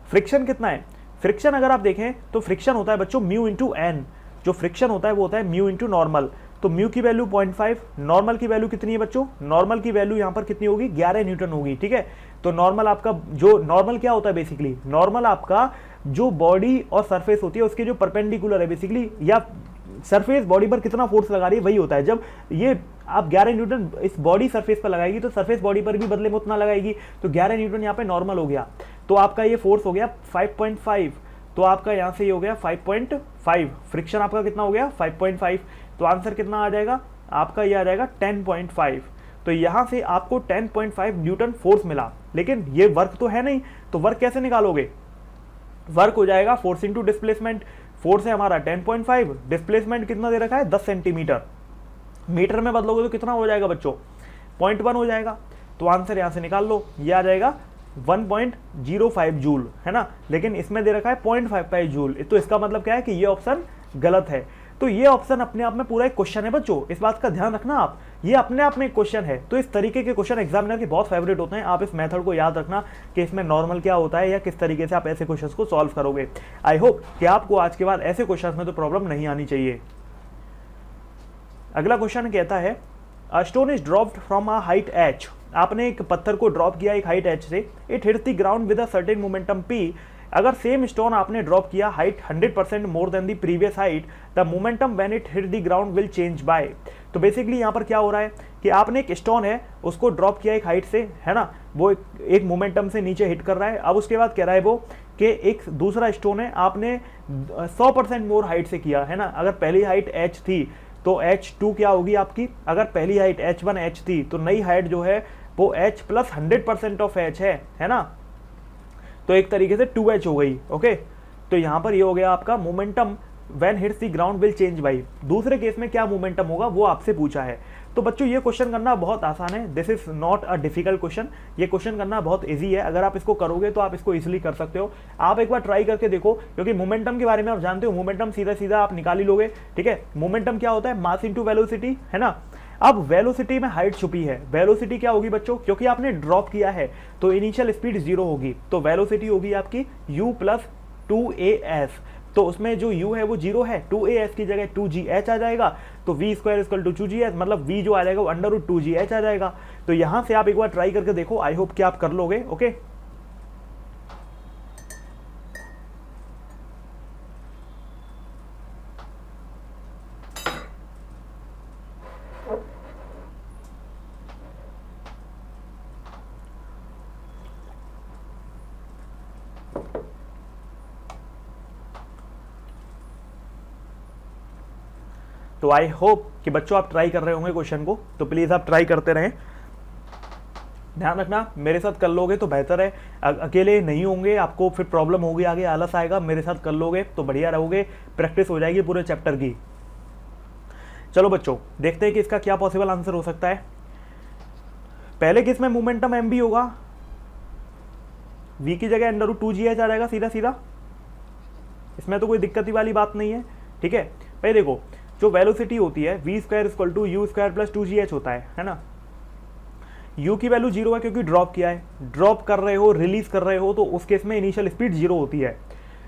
फ्रिक्शन कितना है, फ्रिक्शन अगर आप देखें तो फ्रिक्शन होता है बच्चों म्यू इंटू एन, जो फ्रिक्शन होता है वो होता है म्यू इंटू नॉर्मल। तो म्यू की वैल्यू 0.5, नॉर्मल की वैल्यू कितनी है बच्चों, नॉर्मल की वैल्यू यहां पर कितनी होगी, 11 न्यूटन होगी, ठीक है। तो नॉर्मल आपका जो नॉर्मल क्या होता है बेसिकली, नॉर्मल आपका जो बॉडी और सरफेस होती है उसके जो परपेंडिकुलर है बेसिकली, या सरफेस बॉडी पर कितना फोर्स लगा रही है वही होता है। जब ये आप 11 न्यूटन इस बॉडी सरफेस पर लगाएगी तो सरफेस बॉडी पर भी बदले में उतना लगाएगी, तो 11 न्यूटन यहाँ पे नॉर्मल हो गया। तो आपका ये फोर्स हो गया 5.5, तो आपका यहाँ से ये हो गया 5.5, फ्रिक्शन आपका कितना हो गया 5.5, तो आंसर कितना आ जाएगा आपका, ये आ जाएगा 10.5। तो यहाँ से आपको 10.5 न्यूटन फोर्स मिला, लेकिन ये वर्क तो है नहीं, तो वर्क कैसे निकालोगे, वर्क हो जाएगा फोर्स इंटू डिस्प्लेसमेंट। फोर्स है हमारा 10.5, डिस्प्लेसमेंट कितना दे रखा है 10 सेंटीमीटर, मीटर में बदलोगे तो कितना हो जाएगा बच्चों, 0.1 हो जाएगा। तो आंसर यहां से निकाल लो, ये आ जाएगा 1.05 जूल, है ना। लेकिन इसमें दे रखा है 0.55 जूल, तो इसका मतलब क्या है कि ये ऑप्शन गलत है। तो ये ऑप्शन अपने आप में पूरा एक क्वेश्चन है बच्चों, इस बात का ध्यान रखना आप, ये अपने आप में एक क्वेश्चन है। तो इस तरीके के क्वेश्चन एग्जामिनर के बहुत फेवरेट होते हैं। आप इस मेथड को याद रखना कि इसमें नॉर्मल क्या होता है या किस तरीके से आप ऐसे क्वेश्चंस को सॉल्व करोगे। आई होप कि आपको आज के बाद ऐसे क्वेश्चंस में तो प्रॉब्लम नहीं आनी चाहिए। अगला क्वेश्चन कहता है a stone is dropped from a height h, आपने एक पत्थर को ड्रॉप किया एक हाइट h से, it hits the ground with a certain momentum p। अगर सेम स्टोन आपने ड्रॉप किया height 100% more than the previous height, the momentum when it hit the ground will change bye. तो basically यहाँ पर क्या हो रहा है कि आपने एक स्टोन है उसको ड्रॉप किया एक हाइट से, है ना, वो एक मोमेंटम से नीचे हिट कर रहा है। अब उसके बाद कह रहा है वो कि एक दूसरा स्टोन है आपने 100% मोर हाइट से किया, है ना। अगर पहली हाइट h थी तो h2 क्या होगी आपकी, अगर पहली हाइट h1 h थी तो नई हाइट जो है वो h प्लस 100% ऑफ h है ना। तो एक तरीके से 2h हो गई, ओके। तो यहां पर ये हो गया आपका momentum when hits the ground will change bye. दूसरे केस में क्या मोमेंटम होगा वो आपसे पूछा है। तो बच्चों ये क्वेश्चन करना बहुत आसान है, this is not a difficult question, ये क्वेश्चन करना बहुत इजी है। अगर आप इसको करोगे तो आप इसको इजीली कर सकते हो। आप एक बार ट्राई करके देखो, क्योंकि मोमेंटम के बारे में आप जानते हो, मोमेंटम सीधा सीधा आप निकाल ही लोगे, ठीक है। मोमेंटम क्या होता है, मास इंटू वेलोसिटी, है ना। अब वेलोसिटी में हाइट छुपी है, वेलोसिटी क्या होगी बच्चों, क्योंकि आपने ड्रॉप किया है तो इनिशियल स्पीड 0 होगी, तो वेलोसिटी होगी आपकी u प्लस 2as। तो उसमें जो u है वो 0 है, 2as की जगह 2gh आ जाएगा, तो v square equal to 2gh, मतलब v जो आ जाएगा वो √2gh आ जाएगा। तो यहां से आप एक बार ट्राई करके देखो, आई होप कि आप कर लोगे, ओके। तो आई होप कि बच्चों आप ट्राई कर रहे होंगे क्वेश्चन को, तो प्लीज़ आप ट्राई करते रहें। ध्यान रखना मेरे साथ कर लोगे तो बेहतर है, अकेले नहीं होंगे आपको फिर प्रॉब्लम होगी, आगे आलस आएगा। मेरे साथ कर लोगे तो बढ़िया रहोगे, प्रैक्टिस हो जाएगी पूरे चैप्टर की। चलो बच्चों देखते हैं कि इसका क्या पॉसिबल आंसर हो सकता है। पहले केस में मोमेंटम एम बी होगा, v की जगह √2gh आ जाएगा सीधा सीधा, इसमें तो कोई दिक्कत ही वाली बात नहीं है। ठीक है भाई, देखो जो वेलोसिटी होती है v² = u² + 2gh होता है ना। u की वैल्यू 0 है क्योंकि ड्रॉप किया है, ड्रॉप कर रहे हो रिलीज कर रहे हो तो उस केस में इनिशियल स्पीड 0 होती है।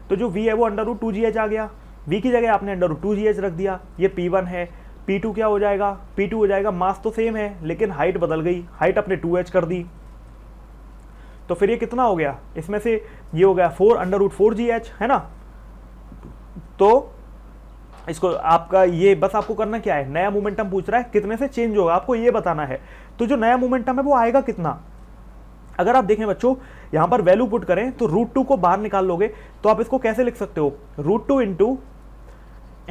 तो जो v है वो √2gh आ गया, v की जगह आपने √2gh रख दिया, ये p1 है। p2 क्या हो जाएगा, p2 हो जाएगा, मास तो सेम है लेकिन हाइट बदल गई, हाइट अपने 2h कर दी। तो फिर ये कितना हो गया, इसमें से ये हो गया 4 √4gh है ना। तो इसको आपका ये बस आपको करना क्या है, नया मोमेंटम पूछ रहा है कितने से चेंज होगा, आपको ये बताना है। तो जो नया मोमेंटम है वो आएगा कितना, अगर आप देखें बच्चों यहां पर वैल्यू पुट करें तो √2 को बाहर निकाल लोगे तो आप इसको कैसे लिख सकते हो, √2 ×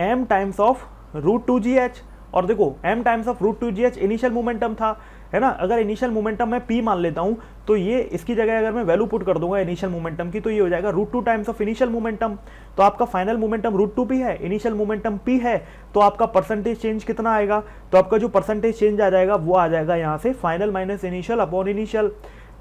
m टाइम्स ऑफ √2gh। और देखो m times of √2gh initial momentum था है ना। अगर इनिशियल मोमेंटम मैं p मान लेता हूं तो ये इसकी जगह अगर मैं वैल्यू पुट कर दूंगा इनिशियल मोमेंटम की तो ये हो जाएगा √2 टाइम्स ऑफ इनिशियल मोमेंटम। तो आपका फाइनल मोमेंटम √2p है, इनिशियल मोमेंटम p है, तो आपका परसेंटेज चेंज कितना आएगा, तो आपका जो परसेंटेज चेंज आ जाएगा वो आ जाएगा यहाँ से final minus initial upon initial.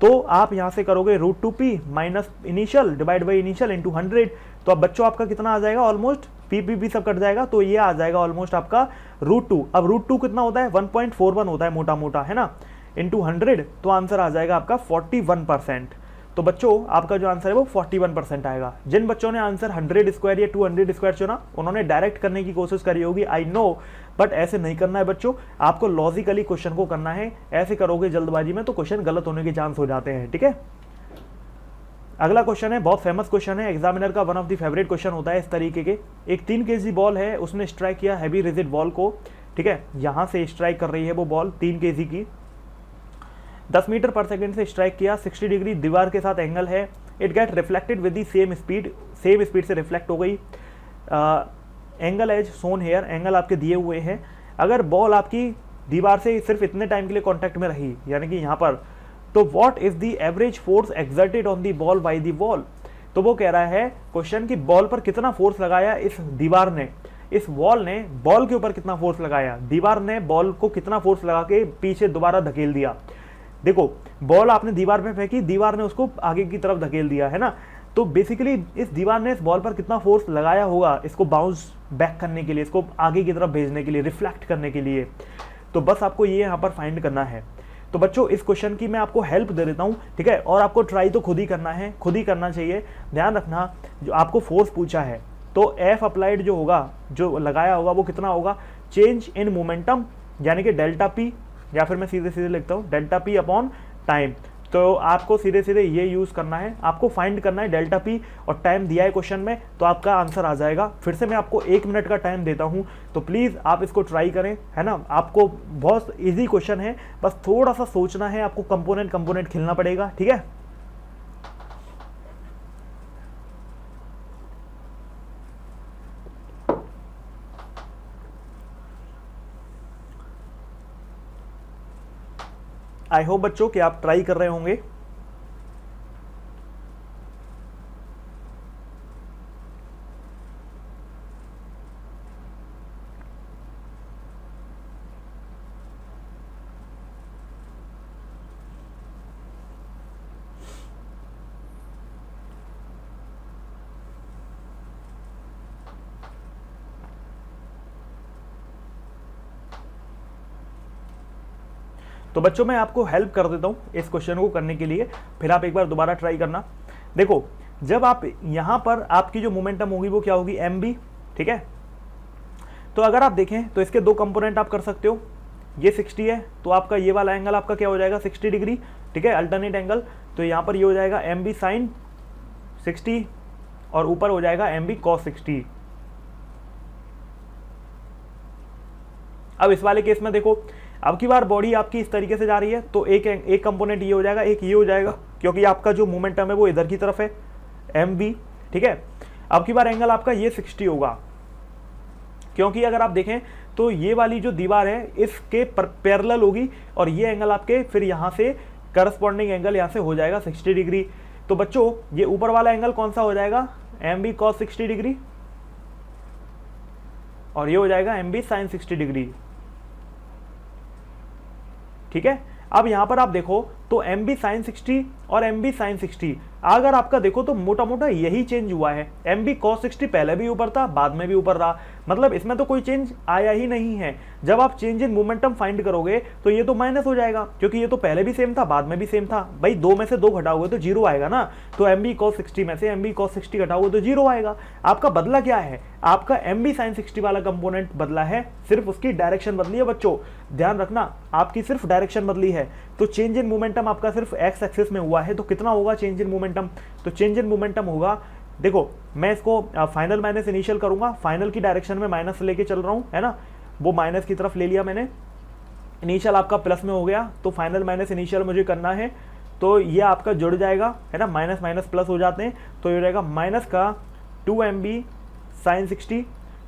तो आप यहाँ से करोगे √2p minus initial divide by initial into 100। तो अब बच्चों आपका कितना आ जाएगा, ऑलमोस्ट p सब कट जाएगा तो ये आ जाएगा ऑलमोस्ट आपका √2। अब √2 कितना होता है, 1.41 होता है मोटा मोटा है ना, इंटू 100, तो आंसर आ जाएगा आपका 41%। तो बच्चों आपका जो आंसर है वो 41% आएगा। जिन बच्चों ने आंसर 100² या 200² चुना उन्होंने डायरेक्ट करने की कोशिश करी होगी, आई नो, बट ऐसे नहीं करना है बच्चों, आपको लॉजिकली क्वेश्चन को करना है। ऐसे करोगे जल्दबाजी में तो क्वेश्चन गलत होने के चांस हो जाते हैं। ठीक है, अगला क्वेश्चन है, बहुत फेमस क्वेश्चन है, एग्जामिनर का one of the favourite question होता है इस तरीके के। एक 3 kg बॉल है, उसने स्ट्राइक किया हैवी रिजिड बॉल को। ठीक है, यहां से स्ट्राइक कर रही है वो बॉल 3 kg की, 10 मीटर पर सेकेंड से स्ट्राइक किया, 60 डिग्री दीवार के साथ एंगल है, it get reflected with the same speed से रिफ्लेक्ट हो गई। एंगल एज सोन हेयर, एंगल आपके दिए हुए हैं। अगर बॉल आपकी दीवार से सिर्फ इतने टाइम के लिए कॉन्टैक्ट में रही, यानी कि यहाँ पर, तो what is the average force exerted on the ball by the wall. तो वो कह रहा है क्वेश्चन की बॉल पर कितना फोर्स लगाया इस दीवार ने, इस वॉल ने बॉल के ऊपर कितना फोर्स लगाया, दीवार ने बॉल को कितना फोर्स लगा के पीछे दोबारा धकेल दिया। देखो बॉल आपने दीवार पे फेंकी, दीवार ने उसको आगे की तरफ धकेल दिया है ना। तो बेसिकली इस दीवार ने इस बॉल पर कितना फोर्स लगाया होगा इसको बाउंस बैक करने के लिए, इसको आगे की तरफ भेजने के लिए, रिफ्लेक्ट करने के लिए। तो बस आपको ये यहाँ पर फाइंड करना है। तो बच्चों इस क्वेश्चन की मैं आपको हेल्प दे देता हूँ, ठीक है, और आपको ट्राई तो खुद ही करना है, खुद ही करना चाहिए। ध्यान रखना जो आपको फोर्स पूछा है तो एफ अप्लाइड जो होगा, जो लगाया होगा वो कितना होगा, चेंज इन मोमेंटम यानी कि डेल्टा पी, या फिर मैं सीधे सीधे लिखता हूँ डेल्टा पी अपॉन टाइम। तो आपको सीधे सीधे ये यूज़ करना है, आपको फाइंड करना है डेल्टा पी, और टाइम दिया है क्वेश्चन में तो आपका आंसर आ जाएगा। फिर से मैं आपको 1 मिनट का टाइम देता हूँ, तो प्लीज़ आप इसको ट्राई करें, है ना। आपको बहुत इजी क्वेश्चन है, बस थोड़ा सा सोचना है, आपको कंपोनेंट खेलना पड़ेगा, ठीक है। आई होप बच्चों कि आप ट्राई कर रहे होंगे। तो बच्चों मैं आपको हेल्प कर देता हूँ इस क्वेश्चन को करने के लिए, फिर आप एक बार दोबारा ट्राई करना। देखो जब आप यहाँ पर आपकी जो मोमेंटम होगी वो क्या होगी, एम बी, ठीक है। तो अगर आप देखें तो इसके 2 कंपोनेंट आप कर सकते हो, ये 60 है तो आपका ये वाला एंगल आपका क्या हो जाएगा 60 डिग्री, ठीक है, अल्टरनेट एंगल। तो यहाँ पर ये हो जाएगा एम बी साइन 60 और ऊपर हो जाएगा एम बी कॉस 60। अब इस वाले केस में देखो अब की बार बॉडी आपकी इस तरीके से जा रही है तो एक कंपोनेंट ये हो जाएगा, एक ये हो जाएगा, क्योंकि आपका जो मोमेंटम है वो इधर की तरफ है एम बी, ठीक है। अब की बार एंगल आपका ये 60 होगा, क्योंकि अगर आप देखें तो ये वाली जो दीवार है इसके पैरेलल होगी और ये एंगल आपके फिर यहाँ से करस्पॉन्डिंग एंगल यहाँ से हो जाएगा 60 डिग्री। तो बच्चों ये ऊपर वाला एंगल कौन सा हो जाएगा, एम बी कॉस 60 डिग्री, और ये हो जाएगा एम बी साइन 60 डिग्री। ठीक है, अब यहां पर आप देखो तो एम बी साइन 60 और एम बी साइन 60 अगर आपका देखो तो मोटा मोटा यही चेंज हुआ है। एम बी कॉस 60 पहले भी ऊपर था, बाद में भी ऊपर रहा, मतलब इसमें तो कोई चेंज आया ही नहीं है। जब आप चेंज इन मोमेंटम फाइंड करोगे तो ये तो माइनस हो जाएगा, क्योंकि ये तो पहले भी सेम था बाद में भी सेम था। भाई 2 में से 2 घटाओगे तो 0 आएगा ना, तो एम बी कॉस 60 में से एम बी कॉस 60 घटाओगे तो 0 आएगा। आपका बदला क्या है, आपका एम बी साइन 60 वाला कंपोनेंट बदला है, सिर्फ उसकी डायरेक्शन बदली है। बच्चों ध्यान रखना, आपकी सिर्फ डायरेक्शन बदली है। तो चेंज इन मोमेंटम आपका सिर्फ एक्स एक्सिस में हुआ है, तो कितना होगा चेंज इन मोमेंटम, तो चेंज इन मोमेंटम होगा, देखो मैं इसको फाइनल माइनस इनिशियल करूंगा, फाइनल की डायरेक्शन में माइनस लेके चल रहा हूं, है ना, वो माइनस की तरफ ले लिया मैंने, इनिशियल आपका प्लस में हो गया, तो फाइनल माइनस इनिशियल मुझे करना है, तो ये आपका जुड़ जाएगा, है ना, माइनस माइनस प्लस हो जाते हैं, तो ये हो जाएगा माइनस का 2 एम बी साइन 60।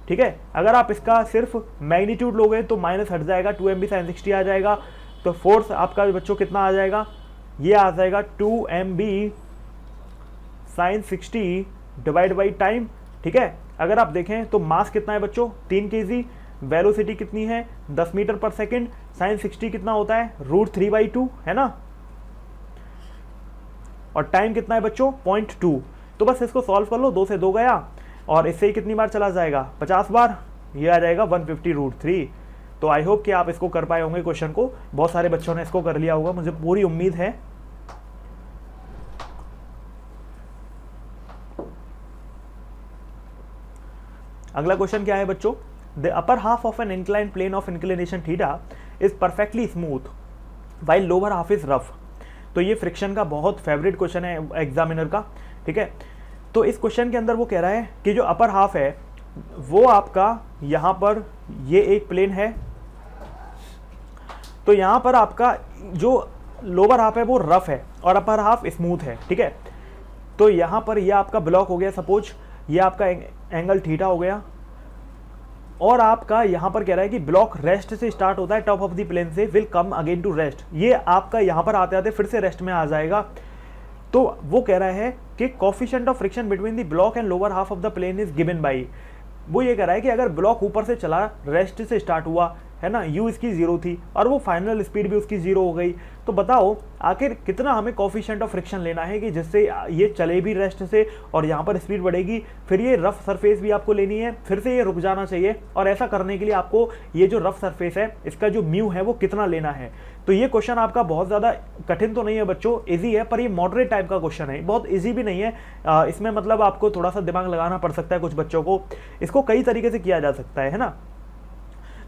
ठीक है, अगर आप इसका सिर्फ मैग्नीट्यूड लोगे तो माइनस हट जाएगा, 2 एम बी साइन 60 आ जाएगा। तो फोर्स आपका बच्चों कितना आ जाएगा, ये आ जाएगा 2 M B sine 60 divide by time. ठीक है, अगर आप देखें तो मास कितना है बच्चों 3 kg, वेलोसिटी कितनी है 10 मीटर पर सेकेंड, साइन 60 कितना होता है √3/2, है ना, और टाइम कितना है बच्चों 0.2। तो बस इसको सॉल्व कर लो, 2 से 2 गया, और इससे ही कितनी बार चला जाएगा 50 बार, ये आ जाएगा 150√3। तो आई होप कि आप इसको कर पाए होंगे क्वेश्चन को, बहुत सारे बच्चों ने इसको कर लिया होगा, मुझे पूरी उम्मीद है। अगला क्वेश्चन क्या है बच्चों, the upper half of an inclined plane of inclination theta is perfectly smooth while lower half is rough. तो ये फ्रिक्शन का बहुत फेवरेट क्वेश्चन है एग्जामिनर का। ठीक है, तो इस क्वेश्चन के अंदर वो कह रहा है कि जो अपर हाफ है वो आपका यहाँ पर ये एक प्लेन है, तो यहाँ पर आपका जो लोअर हाफ है वो रफ है और अपर हाफ स्मूथ है। ठीक है, तो यहाँ पर ये आपका ब्लॉक हो गया, सपोज ये आपका एंगल थीटा हो गया, और आपका यहाँ पर कह रहा है कि ब्लॉक रेस्ट से स्टार्ट होता है, टॉप ऑफ द प्लेन से, will come again to rest. ये आपका यहाँ पर आते आते फिर से रेस्ट में आ जाएगा। तो वो कह रहा है कि coefficient of friction between the block and lower half of the plane is given by, वो ये कह रहा है कि अगर ब्लॉक ऊपर से चला, रेस्ट से स्टार्ट हुआ, है ना, u इसकी 0 थी और वो फाइनल स्पीड भी उसकी 0 हो गई, तो बताओ आखिर कितना हमें कोफिशिएंट ऑफ फ्रिक्शन लेना है कि जिससे ये चले भी रेस्ट से और यहाँ पर स्पीड बढ़ेगी, फिर ये रफ सरफेस भी आपको लेनी है, फिर से ये रुक जाना चाहिए, और ऐसा करने के लिए आपको ये जो रफ सरफेस है इसका जो म्यू है वो कितना लेना है। तो ये क्वेश्चन आपका बहुत ज़्यादा कठिन तो नहीं है बच्चों, ईजी है, पर ये मॉडरेट टाइप का क्वेश्चन है, बहुत ईजी भी नहीं है। इसमें मतलब आपको थोड़ा सा दिमाग लगाना पड़ सकता है कुछ बच्चों को, इसको कई तरीके से किया जा सकता है ना।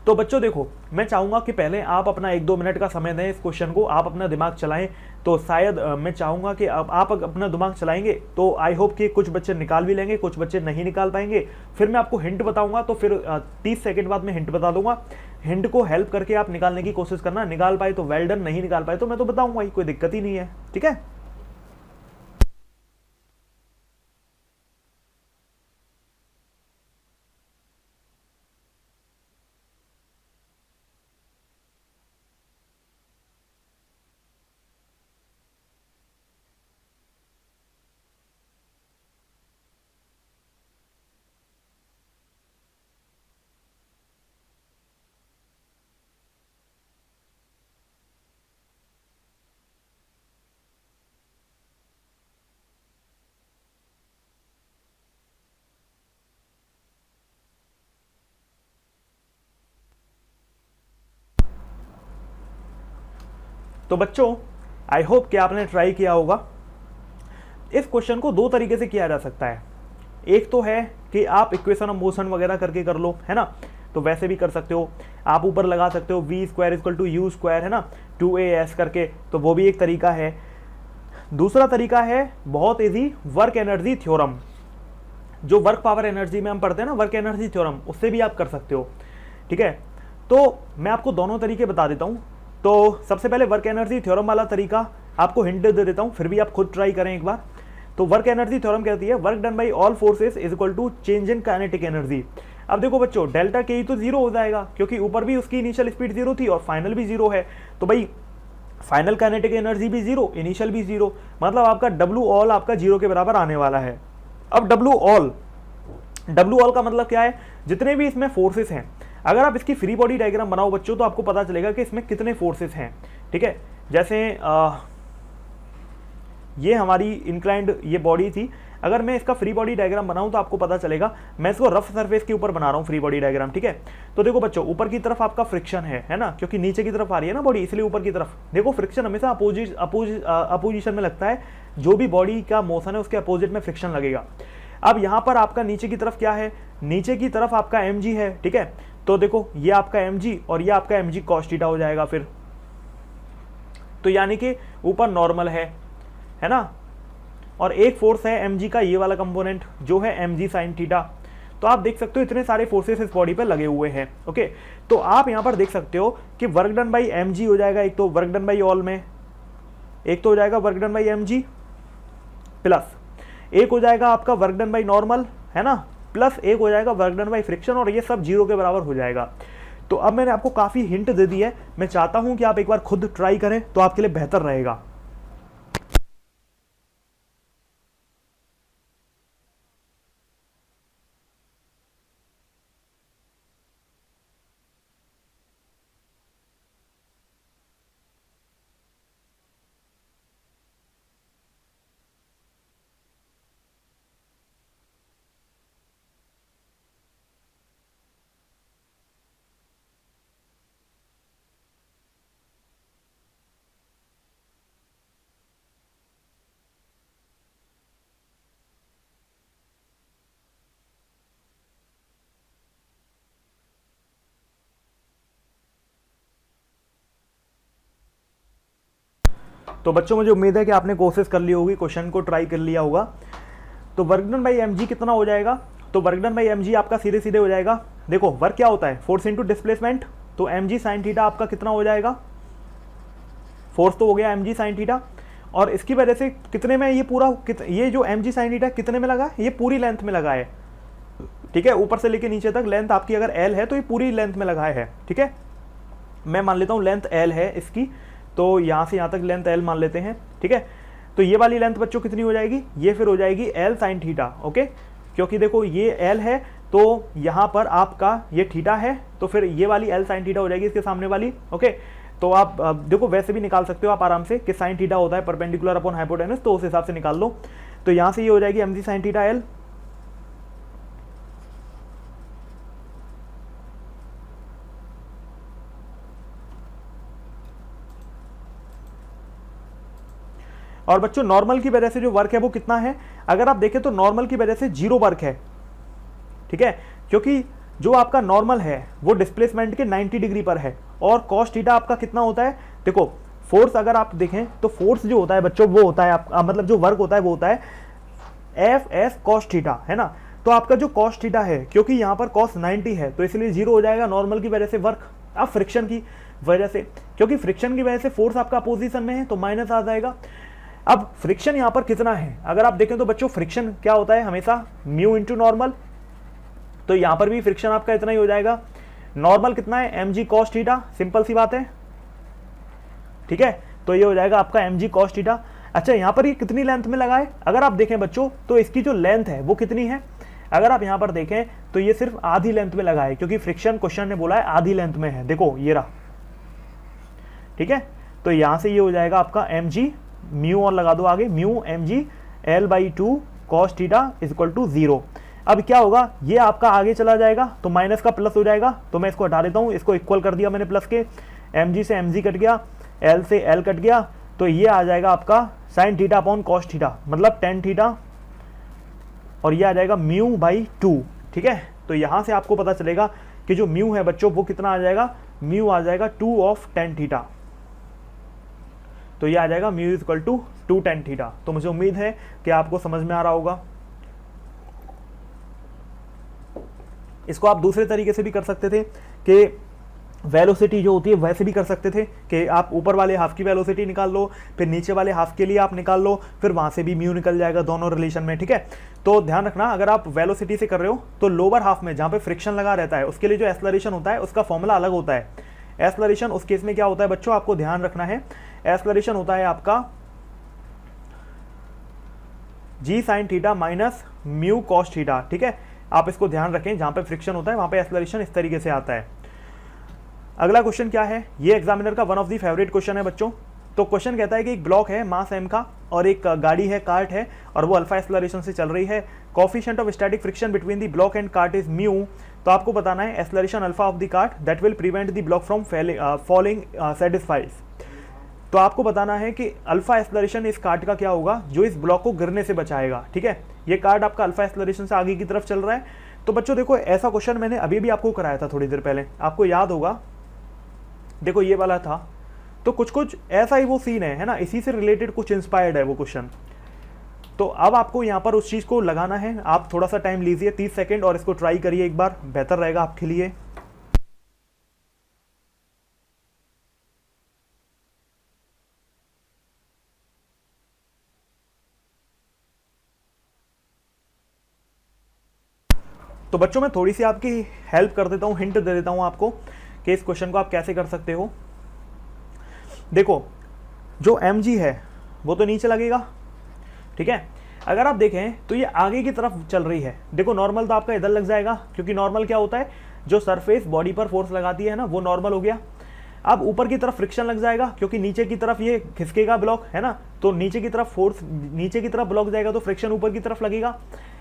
तो बच्चों देखो, मैं चाहूँगा कि पहले आप अपना 1-2 मिनट का समय दें इस क्वेश्चन को, आप अपना दिमाग चलाएं, तो शायद मैं चाहूँगा कि अब आप अपना दिमाग चलाएंगे तो आई होप कि कुछ बच्चे निकाल भी लेंगे, कुछ बच्चे नहीं निकाल पाएंगे। फिर मैं आपको हिंट बताऊँगा, तो फिर 30 सेकंड बाद मैं हिंट बता दूंगा, हिंट को हेल्प करके आप निकालने की कोशिश करना, निकाल पाए तो वेल डन, नहीं निकाल पाए तो मैं तो बताऊँगा ही, कोई दिक्कत ही नहीं है। ठीक है, तो बच्चों आई होप कि आपने ट्राई किया होगा। इस क्वेश्चन को 2 तरीके से किया जा सकता है, एक तो है कि आप इक्वेशन ऑफ मोशन वगैरह करके कर लो, है ना, तो वैसे भी कर सकते हो, आप ऊपर लगा सकते हो v² = u², है ना, 2as करके, तो वो भी एक तरीका है। दूसरा तरीका है बहुत इजी, वर्क एनर्जी थ्योरम, जो वर्क पावर एनर्जी में हम पढ़ते हैं ना, वर्क एनर्जी थ्योरम, उससे भी आप कर सकते हो। ठीक है, तो मैं आपको दोनों तरीके बता देता हूँ। तो सबसे पहले वर्क एनर्जी थ्योरम वाला तरीका आपको हिंट दे देता हूँ, फिर भी आप खुद ट्राई करें एक बार। तो वर्क एनर्जी थ्योरम कहती है work done by all forces is equal to change in kinetic energy. अब देखो बच्चों डेल्टा के तो जीरो हो जाएगा क्योंकि ऊपर भी उसकी इनिशियल स्पीड जीरो थी और फाइनल भी जीरो है, तो भाई फाइनल काइनेटिक एनर्जी भी जीरो, इनिशियल भी जीरो, मतलब आपका डब्ल्यू ऑल आपका जीरो के बराबर आने वाला है। अब डब्ल्यू ऑल का मतलब क्या है, जितने भी इसमें फोर्सेस हैं, अगर आप इसकी फ्री बॉडी डायग्राम बनाओ बच्चों तो आपको पता चलेगा कि इसमें कितने फोर्सेस हैं। ठीक है, जैसे ये हमारी इंक्लाइंड ये बॉडी थी, अगर मैं इसका फ्री बॉडी डायग्राम बनाऊं तो आपको पता चलेगा, मैं इसको रफ सरफेस के ऊपर बना रहा हूं फ्री बॉडी डायग्राम। ठीक है, तो देखो बच्चों ऊपर की तरफ आपका फ्रिक्शन है ना, क्योंकि नीचे की तरफ आ रही है ना बॉडी, इसलिए ऊपर की तरफ देखो फ्रिक्शन हमेशा अपोजिशन में लगता है, जो भी बॉडी का मोशन है उसके अपोजिट में फ्रिक्शन लगेगा। अब यहां पर आपका नीचे की तरफ क्या है, नीचे की तरफ आपका mg है। ठीक है, तो देखो ये आपका mg और ये आपका mg cos थीटा हो जाएगा फिर, तो यानी कि ऊपर नॉर्मल है ना, और एक फोर्स है mg का ये वाला कंपोनेंट जो है mg sin थीटा। तो आप देख सकते हो इतने सारे फोर्सेस इस बॉडी पे लगे हुए हैं। ओके, तो आप यहां पर देख सकते हो कि वर्क डन बाई mg हो जाएगा, एक तो वर्क डन बाई ऑल में, एक तो हो जाएगा work done by mg plus एक हो जाएगा आपका वर्क डन बाई नॉर्मल, है ना, प्लस एक हो जाएगा वर्क डन बाई फ्रिक्शन, और ये सब जीरो के बराबर हो जाएगा। तो अब मैंने आपको काफी हिंट दे दी है, मैं चाहता हूं कि आप एक बार खुद ट्राई करें तो आपके लिए बेहतर रहेगा। तो बच्चों मुझे उम्मीद है कि आपने कोशिश कर ली होगी, क्वेश्चन को ट्राई कर लिया होगा। तो वर्क डन बाई mg कितना हो जाएगा, तो वर्क डन बाई mg आपका सीधे सीधे हो जाएगा, देखो वर्क क्या होता है, फोर्स इनटू डिस्प्लेसमेंट, तो mg sin थीटा आपका कितना हो जाएगा, फोर्स तो हो गया mg sin थीटा, और इसकी वजह से कितने में ये पूरा ये जो mg sin थीटा कितने में लगा, ये पूरी लेंथ में लगा है। ठीक है, ऊपर से लेके नीचे तक लेंथ आपकी अगर l है तो ये पूरी लेंथ में लगा है। ठीक है, मैं मान लेता हूँ लेंथ l है इसकी, तो यहाँ से यहाँ तक लेंथ l मान लेते हैं। ठीक है, तो ये वाली लेंथ बच्चों कितनी हो जाएगी, ये फिर हो जाएगी l sin थीटा। ओके, क्योंकि देखो ये l है तो यहाँ पर आपका ये थीटा है, तो फिर ये वाली l sin थीटा हो जाएगी इसके सामने वाली। ओके, तो आप देखो वैसे भी निकाल सकते हो आप आराम से कि sin थीटा होता है परपेंडिकुलर अपॉन हाइपोटेनस, तो उस हिसाब से निकाल लो। तो यहाँ से ये हो जाएगी mg sin थीटा l, और बच्चों नॉर्मल की वजह से जो वर्क है वो कितना है, अगर आप देखें तो नॉर्मल की वजह से जीरो वर्क है। ठीक है, क्योंकि जो आपका नॉर्मल है वो डिस्प्लेसमेंट के 90 डिग्री पर है, और कॉस थीटा आपका कितना होता है, देखो फोर्स अगर आप देखें तो फोर्स जो होता है बच्चों वो होता है आपका, मतलब जो वर्क होता है वो होता है एफ एस कॉस थीटा, है ना। तो आपका जो कॉस थीटा है, क्योंकि यहाँ पर कॉस 90 है तो इसलिए जीरो हो जाएगा नॉर्मल की वजह से वर्क। अब फ्रिक्शन की वजह से, क्योंकि फ्रिक्शन की वजह से फोर्स आपका अपोजिशन में है तो माइनस आ जाएगा। अब फ्रिक्शन यहाँ पर कितना है, अगर आप देखें तो बच्चों फ्रिक्शन क्या होता है हमेशा म्यू इंटू नॉर्मल, तो यहाँ पर भी फ्रिक्शन आपका इतना ही हो जाएगा। नॉर्मल कितना है, mg cos थीटा, सिंपल सी बात है। ठीक है, तो ये हो जाएगा आपका mg cos थीटा। अच्छा, यहाँ पर ये कितनी लेंथ में लगा है, अगर आप देखें बच्चों तो इसकी जो लेंथ है वो कितनी है, अगर आप यहाँ पर देखें तो ये सिर्फ आधी लेंथ में लगा है, क्योंकि फ्रिक्शन क्वेश्चन ने बोला है आधी लेंथ में है, देखो ये रहा। ठीक है, तो यहाँ से ये हो जाएगा आपका mg, म्यू और लगा दो आगे, mu mg l/2 cos theta is equal to 0। अब क्या होगा, ये आपका आगे चला जाएगा तो माइनस का प्लस हो जाएगा, तो मैं इसको हटा देता हूँ, इसको इक्वल कर दिया मैंने प्लस के, mg से mg कट गया, l से l कट गया, तो ये आ जाएगा आपका sin theta upon cos theta, मतलब tan थीटा, और ये आ जाएगा म्यू बाई 2। ठीक है, तो यहाँ से आपको पता चलेगा कि जो म्यू है बच्चों वो कितना आ जाएगा, म्यू आ जाएगा 2 ऑफ tan थीटा, तो ये आ जाएगा mu is equal to 2 tan theta. तो मुझे उम्मीद है कि आपको समझ में आ रहा होगा। इसको आप दूसरे तरीके से भी कर सकते थे कि वेलोसिटी जो होती है वैसे भी कर सकते थे कि आप ऊपर वाले हाफ की वेलोसिटी निकाल लो, फिर नीचे वाले हाफ के लिए आप निकाल लो, फिर वहाँ से भी म्यू निकल जाएगा दोनों रिलेशन में, ठीक है। तो ध्यान रखना, अगर आप वेलोसिटी से कर रहे हो तो लोअर हाफ में जहाँ पे फ्रिक्शन लगा रहता है उसके लिए जो एक्सेलरेशन होता है उसका फॉर्मूला अलग होता है। एक्सेलरेशन उस केस में क्या होता है बच्चों, आपको ध्यान रखना है, एक्सेलरेशन होता है आपका g sine theta minus mu cos theta, ठीक है। आप इसको ध्यान रखें, जहाँ पे फ्रिक्शन होता है वहाँ पे एक्सेलरेशन इस तरीके से आता है। अगला क्वेश्चन क्या है, ये एग्जामिनर का one of the favourite question है बच्चों। तो क्वेश्चन कहता है कि एक ब्लॉक है मास m का और एक गाड़ी है, कार्ट है, और वो अल्फा एक्सेलरेशन से चल रही है। Coefficient of static friction between the block and cart is mu. तो आपको बताना है acceleration alpha of the cart that will prevent the block from falling satisfies. तो आपको बताना है कि अल्फा एक्सेलरेशन इस कार्ट का क्या होगा जो इस ब्लॉक को गिरने से बचाएगा, ठीक है। ये कार्ट आपका अल्फा एक्सेलरेशन से आगे की तरफ चल रहा है। तो बच्चों देखो, ऐसा क्वेश्चन मैंने अभी भी आपको कराया था थोड़ी देर पहले, आपको याद होगा, देखो ये वाला था। तो कुछ कुछ ऐसा ही वो सीन है ना, इसी से रिलेटेड कुछ इंस्पायर्ड है वो क्वेश्चन। तो अब आपको यहाँ पर उस चीज़ को लगाना है। आप थोड़ा सा टाइम लीजिए 30 सेकंड और इसको ट्राई करिए एक बार, बेहतर रहेगा आपके लिए। तो बच्चों मैं थोड़ी सी आपकी हेल्प कर देता हूँ, हिंट दे देता हूँ आपको कि इस क्वेश्चन को आप कैसे कर सकते हो। देखो जो mg है वो तो नीचे लगेगा, ठीक है। अगर आप देखें तो ये आगे की तरफ चल रही है। देखो नॉर्मल तो आपका इधर लग जाएगा, क्योंकि नॉर्मल क्या होता है, जो सरफेस बॉडी पर फोर्स लगाती है ना, वो नॉर्मल हो गया। अब ऊपर की तरफ फ्रिक्शन लग जाएगा, क्योंकि नीचे की तरफ ये खिसकेगा ब्लॉक, है ना, तो नीचे की तरफ फोर्स, नीचे की तरफ ब्लॉक जाएगा तो फ्रिक्शन ऊपर की तरफ लगेगा।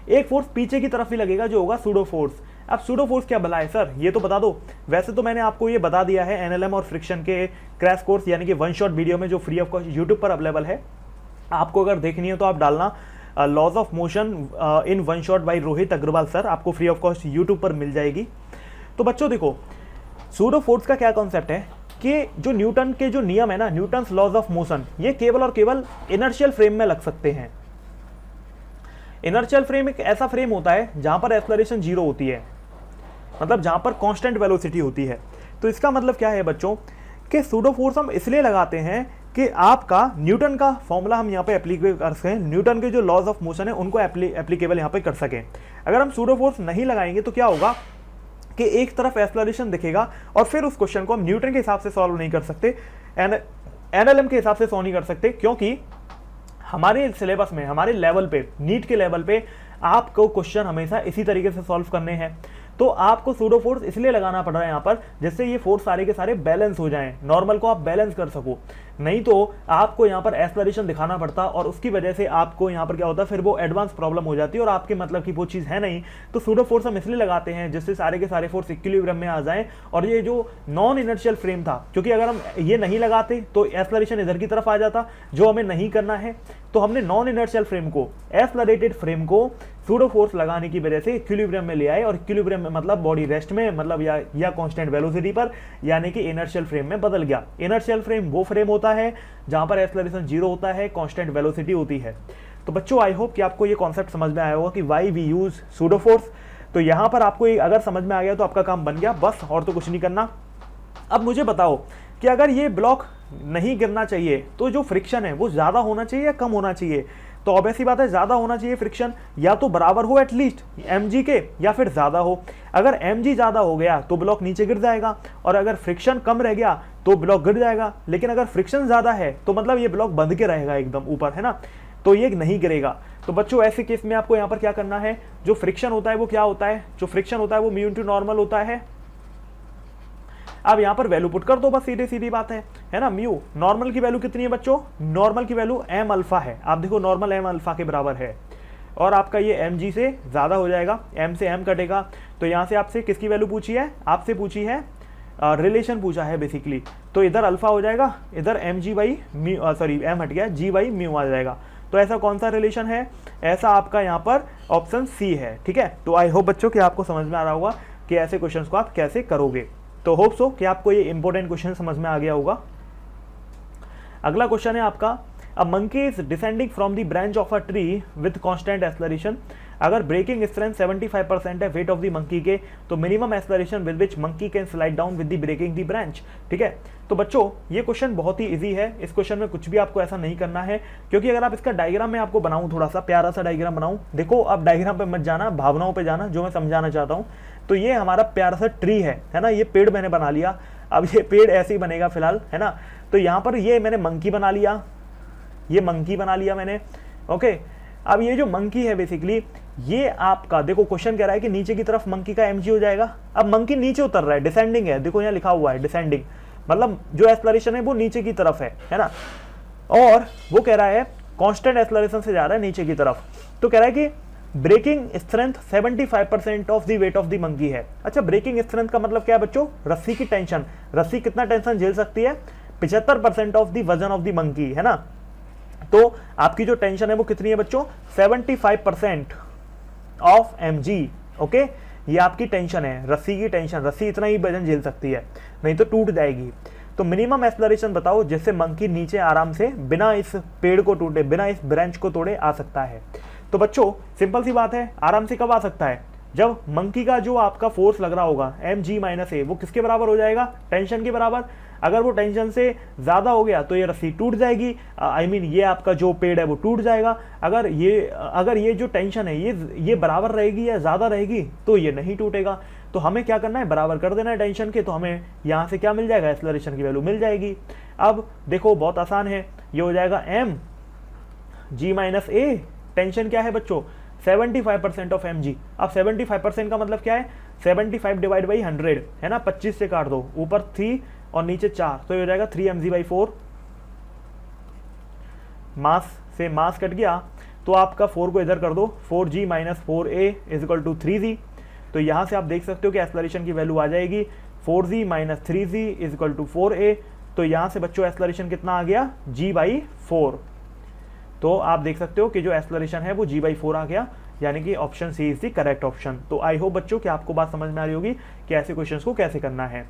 एक फोर्स पीछे की तरफ भी लगेगा जो होगा सूडो फोर्स। अब सूडो फोर्स क्या भला है सर, ये तो बता दो। वैसे तो मैंने आपको ये बता दिया है एनएलएम और फ्रिक्शन के क्रैश कोर्स यानी कि वन शॉट वीडियो में, जो फ्री ऑफ कॉस्ट यूट्यूब पर अवेलेबल है। आपको अगर देखनी है तो आप डालना laws of motion in one shot by Rohit Agarwal sir, आपको फ्री ऑफ कॉस्ट यूट्यूब पर मिल जाएगी। तो बच्चों देखो, सूडो फोर्स का क्या कॉन्सेप्ट है कि जो न्यूटन के जो नियम है ना, न्यूटन्स लॉज ऑफ मोशन, ये केवल और केवल इनर्शियल फ्रेम में लग सकते हैं। इनर्शियल फ्रेम एक ऐसा फ्रेम होता है जहां पर एक्सेलरेशन जीरो होती है, मतलब जहां पर कांस्टेंट वेलोसिटी होती है। तो इसका मतलब क्या है बच्चों कि सूडो फोर्स हम इसलिए लगाते हैं कि आपका न्यूटन का फॉर्मूला हम यहाँ पे एप्लीकेबल कर सकें, न्यूटन के जो लॉज ऑफ मोशन है उनको एप्लीकेबल यहाँ पे कर सकें। अगर हम सूडो फोर्स नहीं लगाएंगे तो क्या होगा कि एक तरफ एक्सेलरेशन दिखेगा और फिर उस क्वेश्चन को हम न्यूटन के हिसाब से सॉल्व नहीं कर सकते, एनएलएम के हिसाब से सॉल्व नहीं कर सकते, क्योंकि हमारे सिलेबस में, हमारे लेवल पे, नीट के लेवल पे आपको क्वेश्चन हमेशा इसी तरीके से सॉल्व करने हैं। तो आपको सूडो फोर्स इसलिए लगाना पड़ रहा है यहाँ पर, जिससे ये फोर्स सारे के सारे बैलेंस हो जाएं, नॉर्मल को आप बैलेंस कर सको। नहीं तो आपको यहाँ पर एक्सेलरेशन दिखाना पड़ता और उसकी वजह से आपको यहाँ पर क्या होता है, फिर वो एडवांस प्रॉब्लम हो जाती है और आपके मतलब की वो चीज़ है नहीं। तो सूडो फोर्स हम इसलिए लगाते हैं जिससे सारे के सारे फोर्स इक्विलिब्रियम में आ जाएं। और ये जो नॉन इनर्शियल फ्रेम था, क्योंकि अगर हम ये नहीं लगाते तो एक्सेलरेशन इधर की तरफ आ जाता, जो हमें नहीं करना है। तो हमने नॉन इनर्शियल फ्रेम को, एक्सेलरेटेड फ्रेम को सूडो फोर्स लगाने की वजह से इक्विलिब्रियम में ले आए, और इक्विलिब्रियम में मतलब बॉडी रेस्ट में, मतलब या कांस्टेंट वेलोसिटी पर, यानी कि इनर्शियल फ्रेम में बदल गया। इनर्शियल फ्रेम वो फ्रेम होता है जहां पर एक्सेलरेशन जीरो होता है, कांस्टेंट वेलोसिटी होती है। तो बच्चों आई होप कि आपको ये कॉन्सेप्ट समझ में आया होगा कि why we use pseudo force. तो यहां पर आपको अगर समझ में आ गया तो आपका काम बन गया बस, और तो कुछ नहीं करना। अब मुझे बताओ कि अगर ये ब्लॉक नहीं गिरना चाहिए तो जो फ्रिक्शन है वो ज्यादा होना चाहिए या कम होना चाहिए? तो ऑब्वियस सी बात है ज्यादा होना चाहिए फ्रिक्शन, या तो बराबर हो एटलीस्ट mg के, या फिर ज्यादा हो। अगर mg ज्यादा हो गया तो ब्लॉक नीचे गिर जाएगा, और अगर फ्रिक्शन कम रह गया तो ब्लॉक गिर जाएगा। लेकिन अगर फ्रिक्शन ज्यादा है तो मतलब ये ब्लॉक बंध के रहेगा एकदम ऊपर, है ना, तो ये नहीं गिरेगा। तो बच्चों ऐसे केस में आपको यहाँ पर क्या करना है, जो फ्रिक्शन होता है वो क्या होता है, जो फ्रिक्शन होता है वो म्यू इनटू नॉर्मल होता है। अब यहाँ पर वैल्यू पुट कर दो बस, सीधी सीधी बात है ना। म्यू नॉर्मल की वैल्यू कितनी है बच्चों, नॉर्मल की वैल्यू m अल्फा है। आप देखो नॉर्मल m अल्फा के बराबर है, और आपका ये mg से ज्यादा हो जाएगा, m से m कटेगा। तो यहाँ से आपसे किसकी वैल्यू पूछी है, आपसे पूछी है रिलेशन पूछा है बेसिकली। तो इधर अल्फा हो जाएगा, इधर mg by mu, sorry m हट गया, g बाई म्यू आ जाएगा। तो ऐसा कौन सा रिलेशन है, ऐसा आपका यहाँ पर ऑप्शन सी है, ठीक है। तो आई होप बच्चों कि आपको समझ में आ रहा होगा कि ऐसे क्वेश्चन को आप कैसे करोगे। तो होप सो कि आपको ये इंपॉर्टेंट क्वेश्चन समझ में आ गया होगा। अगला क्वेश्चन है आपका अब monkey is descending from the branch of a tree with constant acceleration. अगर ब्रेकिंग स्ट्रेंथ 75% है वेट ऑफ द मंकी के, तो minimum acceleration with which monkey can slide down with the breaking the branch. ठीक है, तो बच्चों ये question बहुत ही इजी है। इस क्वेश्चन में कुछ भी आपको ऐसा नहीं करना है, क्योंकि अगर आप इसका डायग्राम मैं आपको बनाऊं, थोड़ा सा प्यारा सा डायग्राम बनाऊं, देखो अब डायग्राम पे मत जाना, भावनाओं पे जाना, जो मैं समझाना चाहता हूं। तो ये हमारा प्यारा सा ट्री है ना, ये पेड़ मैंने बना लिया। अब ये पेड़ ऐसे ही बनेगा फिलहाल, है ना। तो यहाँ पर ये मैंने मंकी बना लिया, ये मंकी बना लिया मैंने। ओके, अब ये जो मंकी है बेसिकली, ये आपका देखो क्वेश्चन कह रहा है कि नीचे की तरफ मंकी का mg हो जाएगा। अब मंकी नीचे उतर रहा है, डिसेंडिंग है, देखो यहाँ लिखा हुआ है डिसेंडिंग, मतलब जो एक्सेलरेशन है वो नीचे की तरफ है ना। और वो कह रहा है कांस्टेंट एक्सेलरेशन से जा रहा है नीचे की तरफ। तो कह रहा है कि breaking strength 75% of the weight of the monkey है। अच्छा, ब्रेकिंग स्ट्रेंथ का मतलब क्या है बच्चों? रस्सी की टेंशन। रस्सी कितना टेंशन झेल सकती है? 75% ऑफ द वजन ऑफ द मंकी, है ना। तो आपकी जो टेंशन है वो कितनी है बच्चों? 75% ऑफ mg। ओके, ये आपकी टेंशन है, रस्सी की टेंशन। रस्सी इतना ही वजन झेल सकती है, नहीं तो टूट जाएगी। तो मिनिमम एक्सेलरेशन बताओ जिससे मंकी नीचे आराम से बिना इस पेड़ को टूटे, बिना इस ब्रांच को तोड़े आ सकता है। तो बच्चों सिंपल सी बात है, आराम से कब आ सकता है? जब मंकी का जो आपका फोर्स लग रहा होगा mg माइनस a, वो किसके बराबर हो जाएगा? टेंशन के बराबर। अगर वो टेंशन से ज्यादा हो गया तो ये रस्सी टूट जाएगी, आई मीन ये आपका जो पेड़ है वो टूट जाएगा। अगर ये जो टेंशन है ये बराबर रहेगी या ज्यादा रहेगी तो ये नहीं टूटेगा। तो हमें क्या करना है? बराबर कर देना है टेंशन के, तो हमें यहाँ से क्या मिल जाएगा? एक्सेलरेशन की वैल्यू मिल जाएगी। अब देखो बहुत आसान है, ये हो जाएगा mg माइनस a। टेंशन क्या है बच्चों? 75% ऑफ mg। अब 75% का मतलब क्या है? 75 डिवाइड बाई 100, है ना। 25 से काट दो, ऊपर 3 और नीचे 4, तो ये हो जाएगा 3mg/4। मास से मास कट गया, तो आपका 4 को इधर कर दो, 4g minus 4a is equal to 3g। तो यहाँ से आप देख सकते हो कि एक्सेलरेशन की वैल्यू आ जाएगी 4g minus 3g is equal to 4a। तो यहाँ से बच्चों एक्सेलरेशन कितना आ गया? g/4। तो आप देख सकते हो कि जो एक्सेलरेशन है वो g/4 आ गया, यानी कि option C is the correct option. तो आई होप बच्चों कि आपको बात समझ में आ रही होगी कि ऐसे क्वेश्चंस को कैसे करना है।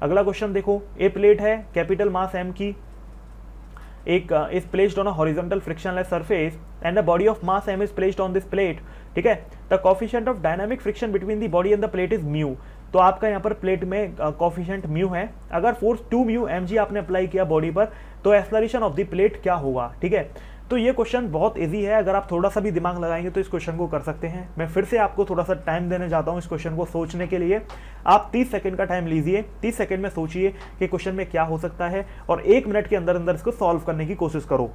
अगला क्वेश्चन देखो, ए प्लेट है, कैपिटल मास m की, एक is placed on a horizontal frictionless surface and the body of mass m is placed on this plate. ठीक है, the coefficient of dynamic friction between the body and the plate is mu. तो आपका यहाँ पर plate में coefficient mu है। अगर force 2 mu mg आपने अप्लाई किया बॉडी पर, तो एक्सेलरेशन ऑफ द प्लेट क्या होगा? ठीक है, तो ये क्वेश्चन बहुत इजी है, अगर आप थोड़ा सा भी दिमाग लगाएंगे तो इस क्वेश्चन को कर सकते हैं। मैं फिर से आपको थोड़ा सा टाइम देने जाता हूँ इस क्वेश्चन को सोचने के लिए। आप 30 सेकंड का टाइम लीजिए, 30 सेकंड में सोचिए कि क्वेश्चन में क्या हो सकता है, और 1 मिनट के अंदर अंदर इसको सॉल्व करने की कोशिश करो।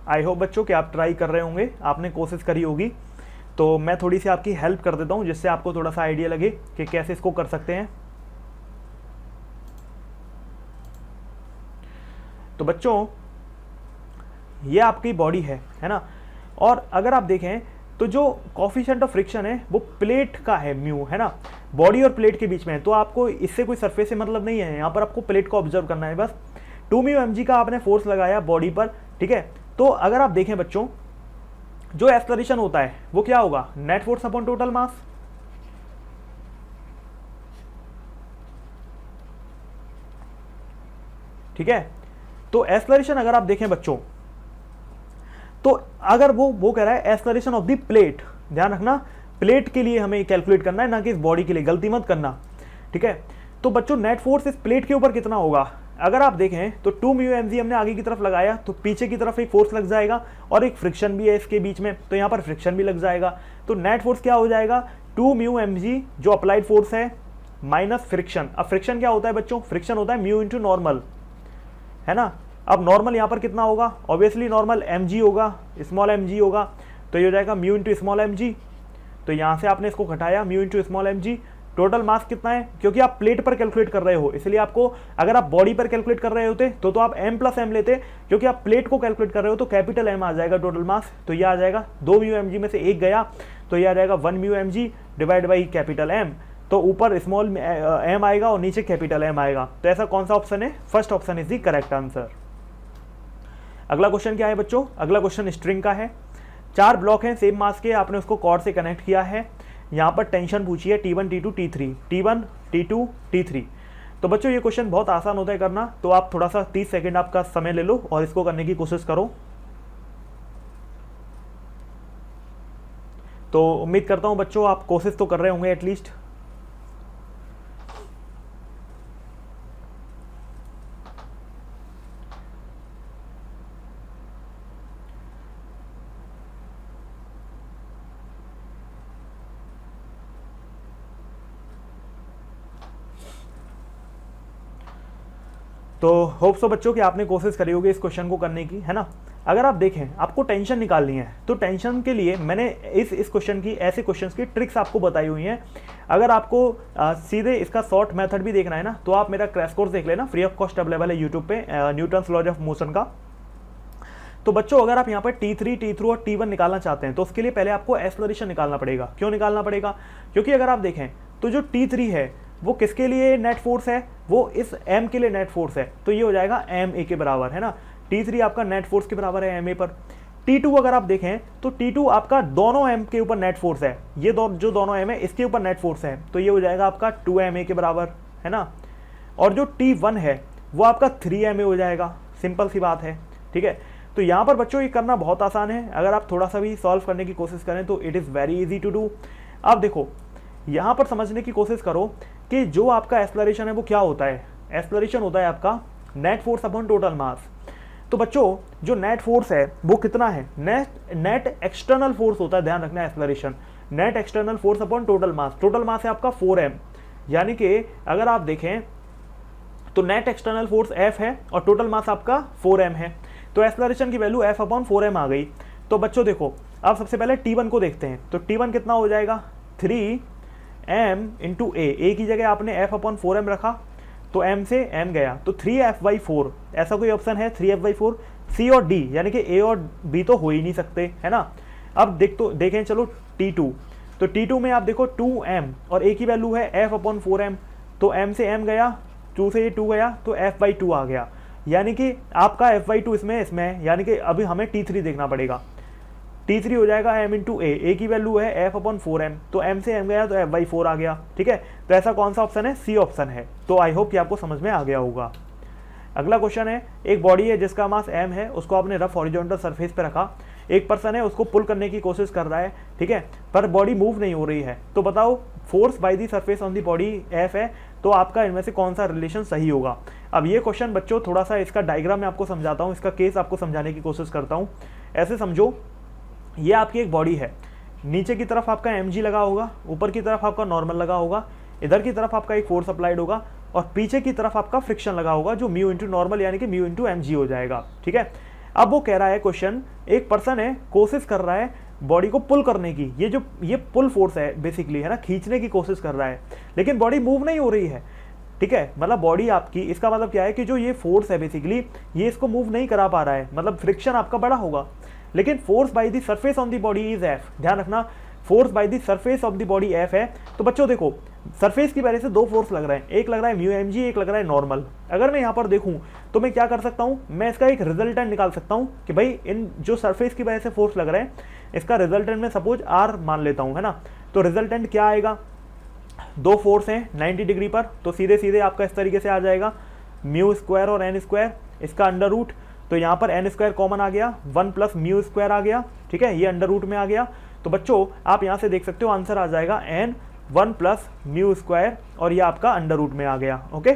आई होप बच्चों कि आप ट्राई कर रहे होंगे, आपने कोशिश करी होगी। तो मैं थोड़ी सी आपकी हेल्प कर देता हूं, जिससे आपको थोड़ा सा आइडिया लगे कि कैसे इसको कर सकते हैं। तो बच्चों ये आपकी बॉडी है ना, और अगर आप देखें तो जो कोफिशिएंट ऑफ फ्रिक्शन है वो प्लेट का है, म्यू, है ना। बॉडी और प्लेट के बीच में है, तो आपको इससे कोई सरफेस से मतलब नहीं है, यहाँ पर आपको प्लेट को ऑब्जर्व करना है बस। 2 म्यू mg का आपने फोर्स लगाया बॉडी पर, ठीक है। तो अगर आप देखें बच्चों, जो एक्सेलरेशन होता है वो क्या होगा? Net force upon total mass. ठीक है, तो एक्सेलरेशन अगर आप देखें बच्चों, तो अगर वो कह रहा है एक्सेलरेशन ऑफ द प्लेट, ध्यान रखना प्लेट के लिए हमें कैलकुलेट करना है, ना कि इस बॉडी के लिए, गलती मत करना। ठीक है, तो बच्चों नेट फोर्स इस प्लेट के ऊपर कितना होगा? अगर आप देखें तो 2 म्यू mg हमने आगे की तरफ लगाया, तो पीछे की तरफ एक फोर्स लग जाएगा और एक फ्रिक्शन भी है इसके बीच में, तो यहाँ पर फ्रिक्शन भी लग जाएगा। तो नेट फोर्स क्या हो जाएगा? 2 म्यू mg जो अप्लाइड फोर्स है माइनस फ्रिक्शन। अब फ्रिक्शन क्या होता है बच्चों? फ्रिक्शन होता है म्यू इंटू नॉर्मल, है ना। अब नॉर्मल यहाँ पर कितना होगा? ऑब्वियसली नॉर्मल mg होगा, स्मॉल mg होगा, तो ये हो जाएगा म्यू इंटू स्मॉल mg। तो यहाँ से आपने इसको घटाया mu into small mg, total mass कितना है, क्योंकि आप प्लेट पर कैलकुलेट कर रहे हो इसलिए आपको, अगर आप बॉडी पर कैलकुलेट कर रहे होते तो आप m प्लस एम लेते, क्योंकि आप प्लेट को कैलकुलेट कर रहे हो तो कैपिटल M आ जाएगा टोटल मास। तो ये आ जाएगा 2 म्यू mg में से एक गया तो ये आ जाएगा 1 mu mg divide by capital M। तो ऊपर स्मॉल m आएगा और नीचे कैपिटल M आएगा। तो ऐसा कौन सा ऑप्शन है, first option is the correct answer. अगला क्वेश्चन क्या है बच्चों, अगला क्वेश्चन स्ट्रिंग का है। 4 ब्लॉक हैं सेम मास के, आपने उसको कॉर्ड से कनेक्ट किया है। यहाँ पर टेंशन पूछी है T1 T2 T3, T1 T2 T3। तो बच्चों ये क्वेश्चन बहुत आसान होता है करना, तो आप थोड़ा सा 30 सेकंड आपका समय ले लो और इसको करने की कोशिश करो। तो उम्मीद करता हूँ बच्चों आप कोशिश तो कर रहे होंगे एटलीस्ट। तो होप सो बच्चों कि आपने कोशिश करी होगी इस क्वेश्चन को करने की, है ना। अगर आप देखें आपको टेंशन निकालनी है तो टेंशन के लिए मैंने इस क्वेश्चन की, ऐसे क्वेश्चंस की ट्रिक्स आपको बताई हुई हैं। अगर आपको सीधे इसका शॉर्ट मेथड भी देखना है ना तो आप मेरा क्रैश कोर्स देख लेना, फ्री ऑफ कॉस्ट अवेलेबल है यूट्यूब पे, न्यूटन्स लॉज ऑफ मोशन का। तो बच्चों अगर आप यहाँ पर T3 T3 और T1 निकालना चाहते हैं तो उसके लिए पहले आपको एक्सेलरेशन निकालना पड़ेगा। क्यों निकालना पड़ेगा, क्योंकि अगर आप देखें तो जो T3 है वो किसके लिए नेट फोर्स है, वो इस m के लिए नेट फोर्स है, तो ये हो जाएगा ma के बराबर, है ना। T3 आपका नेट फोर्स के बराबर है ma पर। T2 अगर आप देखें तो T2 आपका दोनों m के ऊपर नेट फोर्स है, ये जो दोनों m है इसके ऊपर नेट फोर्स है, तो ये हो जाएगा आपका 2ma के बराबर, है ना। और जो T1 है वो आपका 3ma हो जाएगा, सिंपल सी बात है, ठीक है। तो यहाँ पर बच्चों ये करना बहुत आसान है, अगर आप थोड़ा सा भी सॉल्व करने की कोशिश करें तो it is very easy to do. अब देखो यहाँ पर समझने की कोशिश करो कि जो आपका एक्सेलरेशन है वो क्या होता है। एक्सेलरेशन होता है आपका net force upon total mass. तो बच्चों जो नेट फोर्स है वो कितना है, नेट एक्सटर्नल फोर्स होता है, ध्यान रखना acceleration, net external force upon total mass. Total mass है आपका 4m, यानी कि अगर आप देखें तो नेट एक्सटर्नल फोर्स F है और टोटल मास आपका 4m है, तो एक्सेलरेशन की वैल्यू F अपॉन 4m आ गई। तो बच्चों देखो अब सबसे पहले T1 को देखते हैं, तो T1 कितना हो जाएगा 3m इंटू a की जगह आपने F अपॉन 4m रखा तो m से m गया तो 3f/4, ऐसा कोई ऑप्शन है 3f/4, C और D यानी कि a और b तो हो ही नहीं सकते, है ना। अब देखें चलो T2, तो T2 में आप देखो 2m और a की वैल्यू है F अपॉन 4m, तो m से m गया, 2 से 2 गया तो f/2 आ गया, यानी कि आपका f/2 इसमें है, यानी कि अभी हमें T3 देखना पड़ेगा। T3 हो जाएगा m इंटू a की वैल्यू है F अपॉन 4m, तो m से m गया तो f/4 आ गया, ठीक है। तो ऐसा कौन सा ऑप्शन है, C ऑप्शन है। तो आई होप कि आपको समझ में आ गया होगा। अगला क्वेश्चन है, एक बॉडी है जिसका मास m है, उसको आपने रफ हॉरिजॉन्टल सरफेस पे रखा, एक पर्सन है उसको पुल करने की कोशिश कर रहा है, ठीक है, पर बॉडी मूव नहीं हो रही है, तो बताओ force by the surface on the body F है, तो आपका इनमें से कौन सा रिलेशन सही होगा। अब ये क्वेश्चन बच्चों थोड़ा सा इसका डायग्राम में आपको समझाता हूँ, इसका केस आपको समझाने की कोशिश करता हूँ। ऐसे समझो ये आपकी एक बॉडी है, नीचे की तरफ आपका mg लगा होगा, ऊपर की तरफ आपका नॉर्मल लगा होगा, इधर की तरफ आपका एक फोर्स अप्लाइड होगा और पीछे की तरफ आपका फ्रिक्शन लगा होगा जो म्यू इंटू नॉर्मल यानी कि म्यू इंटू mg हो जाएगा, ठीक है। अब वो कह रहा है क्वेश्चन, एक पर्सन है कोशिश कर रहा है बॉडी को पुल करने की, ये पुल फोर्स है बेसिकली, है ना, खींचने की कोशिश कर रहा है, लेकिन बॉडी मूव नहीं हो रही है, ठीक है। मतलब बॉडी आपकी, इसका मतलब क्या है कि जो ये फोर्स है बेसिकली ये इसको मूव नहीं करा पा रहा है, मतलब फ्रिक्शन आपका बड़ा होगा, लेकिन force by the surface on the body is F। ध्यान रखना force by the surface of the body F है। तो बच्चों देखो सरफेस की वजह से दो फोर्स लग रहे हैं, एक लग रहा है म्यू mg, एक लग रहा है नॉर्मल। अगर मैं यहाँ पर देखूँ तो मैं क्या कर सकता हूँ, मैं इसका एक रिजल्टेंट निकाल सकता हूँ कि भाई इन जो सरफेस की वजह से फोर्स लग रहे हैं इसका रिजल्टेंट में सपोज R मान लेता हूँ, है ना। तो रिजल्टेंट क्या आएगा, दो फोर्स हैं 90 डिग्री पर, तो सीधे सीधे आपका इस तरीके से आ जाएगा म्यू स्क्वायर और n स्क्वायर, इसका अंडर रूट, तो यहाँ पर n स्क्वायर कॉमन आ गया, 1 प्लस म्यू स्क्वायर आ गया, ठीक है, ये अंडर रूट में आ गया। तो बच्चों आप यहाँ से देख सकते हो आंसर आ जाएगा n 1 प्लस म्यू स्क्वायर और ये आपका अंडर रूट में आ गया, ओके।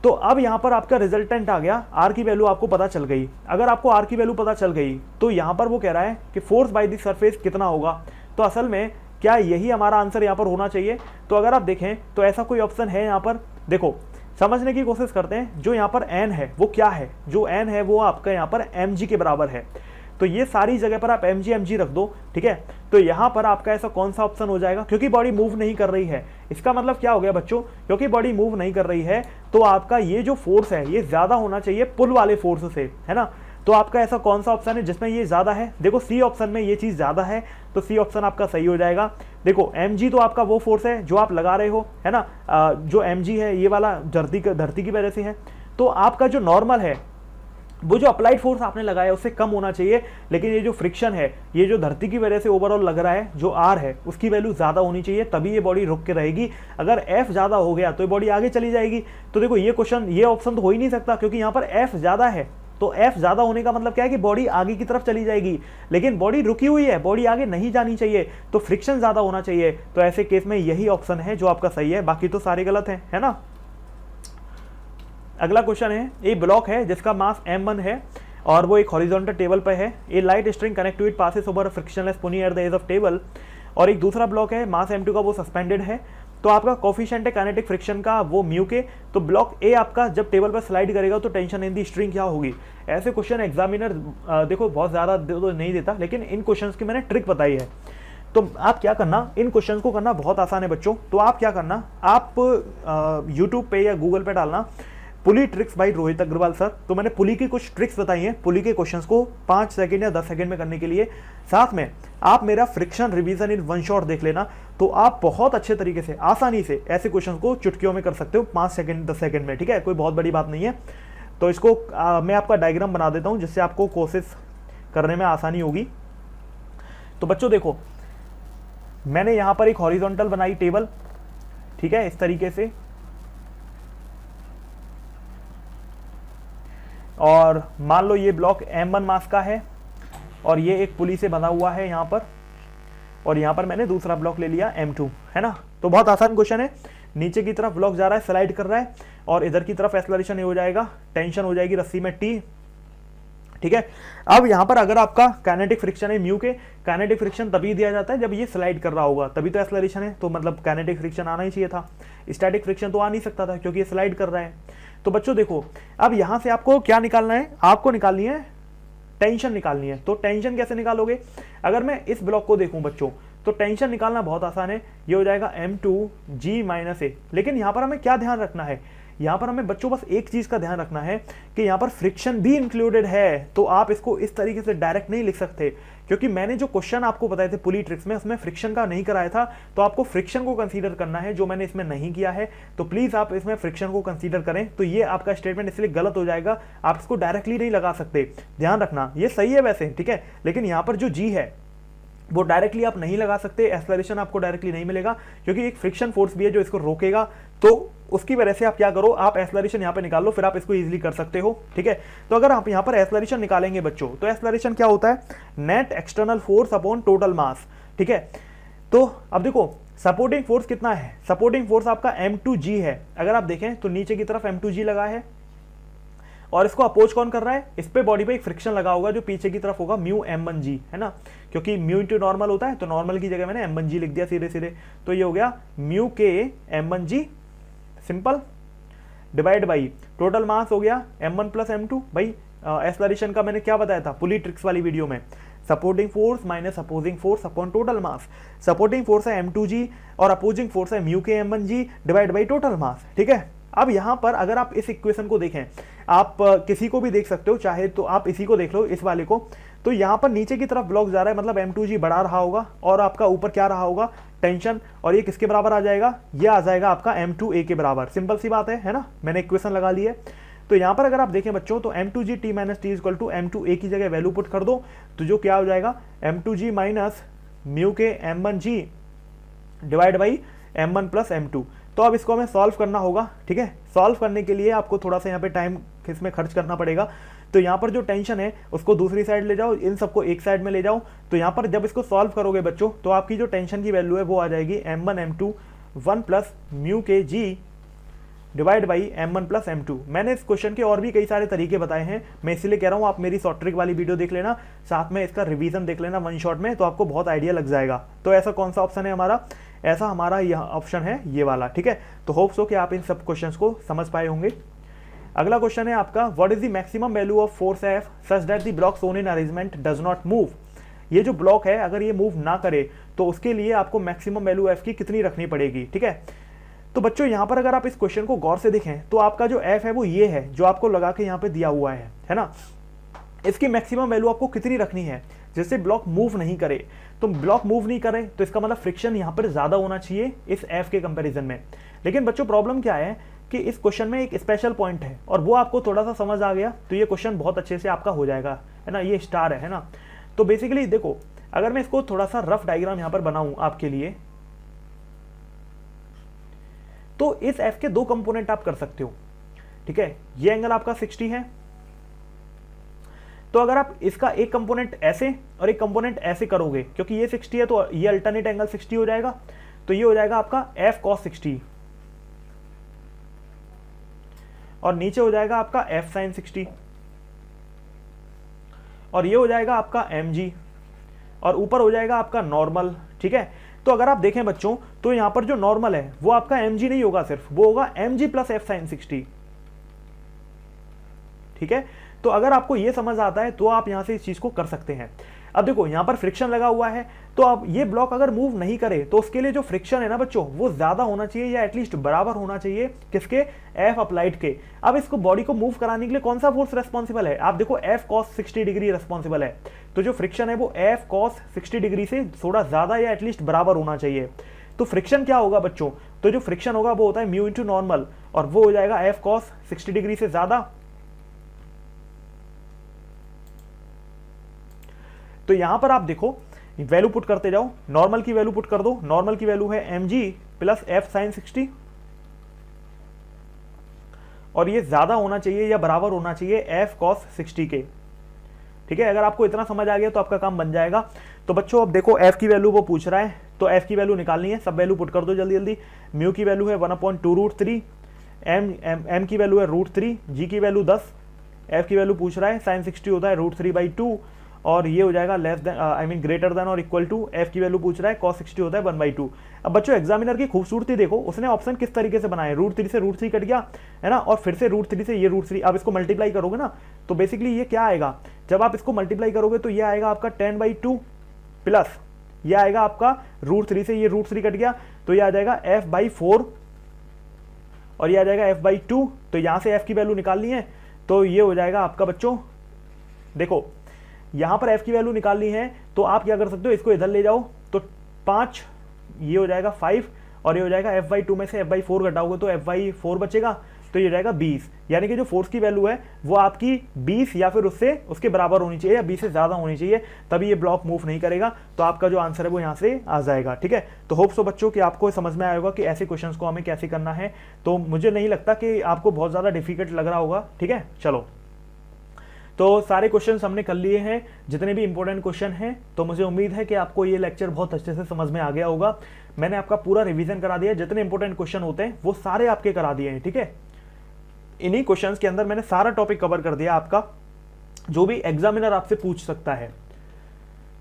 तो अब यहाँ पर आपका रिजल्टेंट आ गया, R की वैल्यू आपको पता चल गई। अगर आपको R की वैल्यू पता चल गई तो यहाँ पर वो कह रहा है कि फोर्स बाय द सरफेस कितना होगा, तो असल में क्या यही हमारा आंसर यहाँ पर होना चाहिए। तो अगर आप देखें तो ऐसा कोई ऑप्शन है यहाँ पर, देखो समझने की कोशिश करते हैं। जो यहाँ पर n है वो क्या है, जो n है वो आपका यहाँ पर mg के बराबर है। तो ये सारी जगह पर आप mg रख दो, ठीक है। तो यहाँ पर आपका ऐसा कौन सा ऑप्शन हो जाएगा, क्योंकि बॉडी मूव नहीं कर रही है। इसका मतलब क्या हो गया बच्चों, क्योंकि बॉडी मूव नहीं कर रही है तो आपका ये जो फोर्स है ये ज्यादा होना चाहिए पुल वाले फोर्स से, है ना। तो आपका ऐसा कौन सा ऑप्शन है जिसमें ये ज्यादा है, देखो सी ऑप्शन में ये चीज ज्यादा है, तो सी ऑप्शन आपका सही हो जाएगा। देखो mg तो आपका वो फोर्स है जो आप लगा रहे हो, है ना, जो mg है ये वाला धरती की वजह से है। तो आपका जो नॉर्मल है वो जो अप्लाइड फोर्स आपने लगाया उससे कम होना चाहिए, लेकिन ये जो फ्रिक्शन है ये जो धरती की वजह से ओवरऑल लग रहा है, जो आर है उसकी वैल्यू ज्यादा होनी चाहिए, तभी ये बॉडी रुक के रहेगी। अगर एफ ज्यादा हो गया तो ये बॉडी आगे चली जाएगी। तो देखो ये क्वेश्चन, ये ऑप्शन तो हो ही नहीं सकता, क्योंकि यहाँ पर एफ ज्यादा है। तो एफ ज्यादा होने का मतलब क्या है कि बॉडी आगे की तरफ चली जाएगी, लेकिन बॉडी रुकी हुई है, बॉडी आगे नहीं जानी चाहिए, तो फ्रिक्शन ज्यादा होना चाहिए। तो ऐसे केस में यही ऑप्शन है जो आपका सही है, बाकी तो सारे गलत हैं, है ना। अगला क्वेश्चन है, एक ब्लॉक है जिसका मास m1 है और वो एक हॉरिजॉन्टल टेबल पे है। A light string connect to it passes over frictionless pulley at the edge of table. और एक दूसरा ब्लॉक है मास m2 का, वो सस्पेंडेड है। तो आपका कोफिशिएंट है काइनेटिक फ्रिक्शन का वो म्यू के। तो ब्लॉक ए आपका जब टेबल पर स्लाइड करेगा तो टेंशन इन दी स्ट्रिंग क्या होगी। ऐसे क्वेश्चन एग्जामिनर देखो बहुत ज्यादा तो नहीं देता, लेकिन इन क्वेश्चन की मैंने ट्रिक बताई है। तो आप क्या करना, इन क्वेश्चन को करना बहुत आसान है बच्चों। तो आप क्या करना, आप यूट्यूब पे या गूगल पे डालना pulley tricks by Rohit Agarwal sir. तो मैंने पुली की कुछ ट्रिक्स बताई हैं पुली के क्वेश्चंस को 5 सेकंड या 10 सेकंड में करने के लिए। साथ में आप मेरा फ्रिक्शन रिवीजन इन वन शॉट देख लेना, तो आप बहुत अच्छे तरीके से आसानी से ऐसे क्वेश्चंस को चुटकियों में कर सकते हो 5 सेकंड 10 सेकंड में, ठीक है, कोई बहुत बड़ी बात नहीं है। तो इसको मैं आपका डायग्राम बना देता हूं जिससे आपको कोशिश करने में आसानी होगी। तो बच्चों देखो, मैंने यहां पर एक हॉरिजॉन्टल बनाई टेबल, ठीक है, इस तरीके से, और मान लो ये ब्लॉक m1 मास का है और ये एक पुली से बना हुआ है यहाँ पर, और यहाँ पर मैंने दूसरा ब्लॉक ले लिया m2, है ना। तो बहुत आसान क्वेश्चन है। नीचे की तरफ ब्लॉक जा रहा है, स्लाइड कर रहा है, और इधर की तरफ एक्सेलरेशन हो जाएगा, टेंशन हो जाएगी रस्सी में T, ठीक है। अब यहाँ पर अगर आपका काइनेटिक फ्रिक्शन है म्यू के, काइनेटिक फ्रिक्शन तभी दिया जाता है जब ये स्लाइड कर रहा होगा, तभी तो एक्सेलरेशन है, तो मतलब काइनेटिक फ्रिक्शन आना ही चाहिए था। स्टैटिक फ्रिक्शन तो आ नहीं सकता था क्योंकि ये स्लाइड कर रहा है। तो बच्चों देखो, अब यहां से आपको क्या निकालना है, आपको निकालनी है टेंशन निकालनी है। तो टेंशन कैसे निकालोगे, अगर मैं इस ब्लॉक को देखूं बच्चों, तो टेंशन निकालना बहुत आसान है, ये हो जाएगा m2g-a। लेकिन यहां पर हमें क्या ध्यान रखना है, यहां पर हमें बच्चों बस एक चीज का ध्यान रखना है कि यहां पर फ्रिक्शन भी इंक्लूडेड है। तो आप इसको इस तरीके से डायरेक्ट नहीं लिख सकते, क्योंकि मैंने जो क्वेश्चन आपको बताए थे पुली ट्रिक्स में, उसमें फ्रिक्शन का नहीं कराया था, तो आपको फ्रिक्शन को कंसीडर करना है, जो मैंने इसमें नहीं किया है। तो प्लीज आप इसमें फ्रिक्शन को कंसीडर करें। तो ये आपका स्टेटमेंट इसलिए गलत हो जाएगा, आप इसको डायरेक्टली नहीं लगा सकते, ध्यान रखना। ये सही है वैसे, ठीक है, लेकिन यहाँ पर जो जी है वो डायरेक्टली आप नहीं लगा सकते, एक्सेलरेशन आपको डायरेक्टली नहीं मिलेगा, क्योंकि एक फ्रिक्शन फोर्स भी है जो इसको रोकेगा। तो उसकी वजह से आप क्या करो, आप एक्सेलरेशन यहाँ पे निकाल लो, फिर आप इसको इजीली कर सकते हो, ठीक है। तो अगर आप यहाँ पर एक्सेलरेशन निकालेंगे बच्चों, तो एक्सेलरेशन क्या होता है, net external force upon total mass, ठीक है। तो अब देखो सपोर्टिंग फोर्स कितना है, सपोर्टिंग फोर्स आपका m2g है। अगर आप देखें तो नीचे की तरफ m2g लगा है, और इसको अपोज कौन कर रहा है, इस पे बॉडी पे एक फ्रिक्शन लगा होगा जो पीछे की तरफ होगा म्यू m1g, है ना, क्योंकि म्यू इंटू नॉर्मल होता है, तो नॉर्मल की जगह मैंने m1g लिख दिया सीधे सीधे। तो ये हो गया म्यू के m1g simple divide by total mass हो गया m1 प्लस m2। भाई एक्सेलरेशन का मैंने क्या बताया था पुली ट्रिक्स वाली वीडियो में, supporting force minus opposing force upon total mass. Supporting force है m2g और अपोजिंग फोर्स है म्यू के m1g divide by total mass, ठीक है। अब यहां पर अगर आप इस इक्वेशन को देखें, आप किसी को भी देख सकते हो, चाहे तो आप इसी को देख लो, इस वाले को। तो यहां पर नीचे की तरफ ब्लॉक जा रहा है, मतलब m2g बढ़ा रहा होगा, और आपका ऊपर क्या रहा होगा, टेंशन, और ये किसके बराबर आ जाएगा, ये आ जाएगा आपका m2a के बराबर। सिंपल सी बात है ना, मैंने इक्वेशन लगा ली है। तो यहां पर अगर आप देखें बच्चों, तो m2g t minus T equal to m2a की जगह वैल्यू पुट कर दो, तो जो क्या हो जाएगा, m2g माइनस म्यू के m1g divide by m1 plus m2। तो अब इसको हमें सॉल्व करना होगा, ठीक है। सॉल्व करने के लिए आपको थोड़ा सा यहाँ पे टाइम इसमें खर्च करना पड़ेगा। तो यहाँ पर जो टेंशन है उसको दूसरी साइड ले जाओ, इन सबको एक साइड में ले जाओ। तो यहाँ पर जब इसको सॉल्व करोगे बच्चों, तो आपकी जो टेंशन की वैल्यू है वो आ जाएगी m1 m2 1 प्लस म्यू के जी divide by m1 plus m2। मैंने इस क्वेश्चन के और भी कई सारे तरीके बताए हैं, मैं इसीलिए कह रहा हूँ आप मेरी शॉर्ट ट्रिक वाली वीडियो देख लेना, साथ में इसका रिवीजन देख लेना वन शॉट में, तो आपको बहुत आइडिया लग जाएगा। तो ऐसा कौन सा ऑप्शन है हमारा, ऐसा हमारा यह ऑप्शन है ये वाला, ठीक है। तो होप सो कि आप इन सब क्वेश्चंस को समझ पाए होंगे। अगला क्वेश्चन है आपका, what is the maximum value of force F such that the block shown in arrangement does not move. ये जो ब्लॉक है अगर ये मूव ना करे तो उसके लिए आपको मैक्सिमम वैल्यू एफ की कितनी रखनी पड़ेगी, ठीक है। तो बच्चों यहाँ पर अगर आप इस क्वेश्चन को गौर से देखें तो आपका जो एफ है वो ये है जो आपको लगा के यहाँ पे दिया हुआ है ना। इसकी मैक्सिमम वैल्यू आपको कितनी रखनी है, जैसे ब्लॉक मूव नहीं करे, तो ब्लॉक मूव नहीं करे तो इसका मतलब फ्रिक्शन यहाँ पर ज्यादा होना चाहिए इस एफ के कंपैरिजन में। लेकिन बच्चों प्रॉब्लम क्या है कि इस क्वेश्चन में एक स्पेशल पॉइंट है और वो आपको थोड़ा सा समझ आ गया तो ये क्वेश्चन बहुत अच्छे से आपका हो जाएगा, है ना। ये स्टार है ना। तो बेसिकली देखो, अगर मैं इसको थोड़ा सा रफ डायग्राम यहां पर बनाऊं आपके लिए, तो इस एफ के दो कंपोनेंट आप कर सकते हो, ठीक है। ये एंगल आपका 60 है, तो अगर आप इसका एक कंपोनेंट ऐसे और एक कंपोनेंट ऐसे करोगे, क्योंकि ये 60 है तो ये अल्टरनेट एंगल 60 हो जाएगा, तो ये हो जाएगा आपका एफ कॉस 60 और नीचे हो जाएगा आपका एफ साइन 60 और ये हो जाएगा आपका एम जी और ऊपर हो जाएगा आपका नॉर्मल, ठीक है। तो अगर आप देखें बच्चों तो यहां पर जो नॉर्मल है वो आपका एम जी नहीं होगा, सिर्फ वो होगा M G plus F sine 60, ठीक है। तो अगर आपको ये समझ आता है तो आप यहां से इस चीज को कर सकते हैं। अब देखो यहां पर फ्रिक्शन लगा हुआ है, तो अब ये ब्लॉक अगर मूव नहीं करे तो उसके लिए जो फ्रिक्शन है ना बच्चों वो ज्यादा होना चाहिए या एटलीस्ट बराबर होना चाहिए किसके, एफ अप्लाइड के। अब इसको बॉडी को मूव कराने के लिए कौन सा फोर्स रेस्पॉन्सिबल है, आप देखो एफ कॉस 60 डिग्री रेस्पॉन्सिबल है, तो जो फ्रिक्शन है वो एफ कॉस 60 डिग्री से थोड़ा ज्यादा या एटलीस्ट बराबर होना चाहिए। तो फ्रिक्शन क्या होगा बच्चों, तो जो फ्रिक्शन होगा वो होता है म्यू इंटू नॉर्मल और वो हो जाएगा एफ कॉस 60 डिग्री से ज्यादा। तो यहां पर आप देखो वैल्यू पुट करते जाओ, नॉर्मल की वैल्यू पुट कर दो, नॉर्मल की वैल्यू है M G plus F sine 60 और ये ज्यादा होना चाहिए या बराबर होना चाहिए एफ कॉस 60 के, ठीक है। अगर आपको इतना समझ आ गया तो आपका काम बन जाएगा। तो बच्चों अब देखो एफ की वैल्यू वो पूछ रहा है, तो एफ की वैल्यू निकालनी है, सब वैल्यू पुट कर दो जल्दी जल्दी। म्यू की वैल्यू है 1/2√3, एम की वैल्यू है √3, जी की वैल्यू 10, एफ की वैल्यू पूछ रहा है साइन 60 होता है √3/2 और ये हो जाएगा लेस देन ग्रेटर देन और इक्वल टू, एफ की वैल्यू पूछ रहा है cos 60 होता है 1/2। अब बच्चों एग्जामिनर की खूबसूरती देखो, उसने ऑप्शन किस तरीके से बनाए, √3 से √3 कट गया है ना, और फिर से √3 से ये √3। अब इसको मल्टीप्लाई करोगे ना तो बेसिकली ये क्या आएगा, जब आप इसको मल्टीप्लाई करोगे तो ये आएगा आपका 10/2 प्लस ये आएगा आपका √3 से ये √3 कट गया तो ये आ जाएगा f/4 और ये आ जाएगा f/2। तो यहां से f की वैल्यू निकालनी है तो ये हो जाएगा आपका बच्चों, देखो यहां पर f की वैल्यू निकालनी है तो आप क्या कर सकते हो, इसको इधर ले जाओ तो 5, ये हो जाएगा 5 और ये हो जाएगा f/2 में से f/4 घटाओगे तो f/4 बचेगा, तो ये जाएगा 20। यानी कि जो फोर्स की वैल्यू है वो आपकी 20 या फिर उसके बराबर होनी चाहिए या 20 से ज्यादा होनी चाहिए, तभी ये ब्लॉक मूव नहीं करेगा। तो आपका जो आंसर है वो यहाँ से आ जाएगा, ठीक है। तो होप सो बच्चों कि आपको समझ में आया होगा कि ऐसे क्वेश्चंस को हमें कैसे करना है। तो मुझे नहीं लगता कि आपको बहुत ज्यादा डिफिकल्ट लग रहा होगा, ठीक है। चलो तो सारे क्वेश्चंस हमने कर लिए हैं, जितने भी इंपॉर्टेंट क्वेश्चन हैं। तो मुझे उम्मीद है कि आपको ये लेक्चर बहुत अच्छे से समझ में आ गया होगा। मैंने आपका पूरा रिवीजन करा दिया, जितने इंपॉर्टेंट क्वेश्चन होते हैं वो सारे आपके करा दिए हैं, ठीक है। इन्हीं क्वेश्चंस के अंदर मैंने सारा टॉपिक कवर कर दिया आपका, जो भी एग्जामिनर आपसे पूछ सकता है।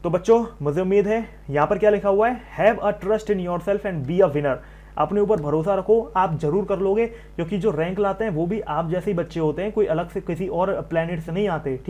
तो बच्चों मुझे उम्मीद है, यहाँ पर क्या लिखा हुआ है, have a trust in yourself and be a winner. अपने ऊपर भरोसा रखो, आप जरूर कर लोगे, क्योंकि जो रैंक लाते हैं वो भी आप जैसे ही बच्चे होते हैं, कोई अलग से किसी और प्लेनेट से नहीं आते।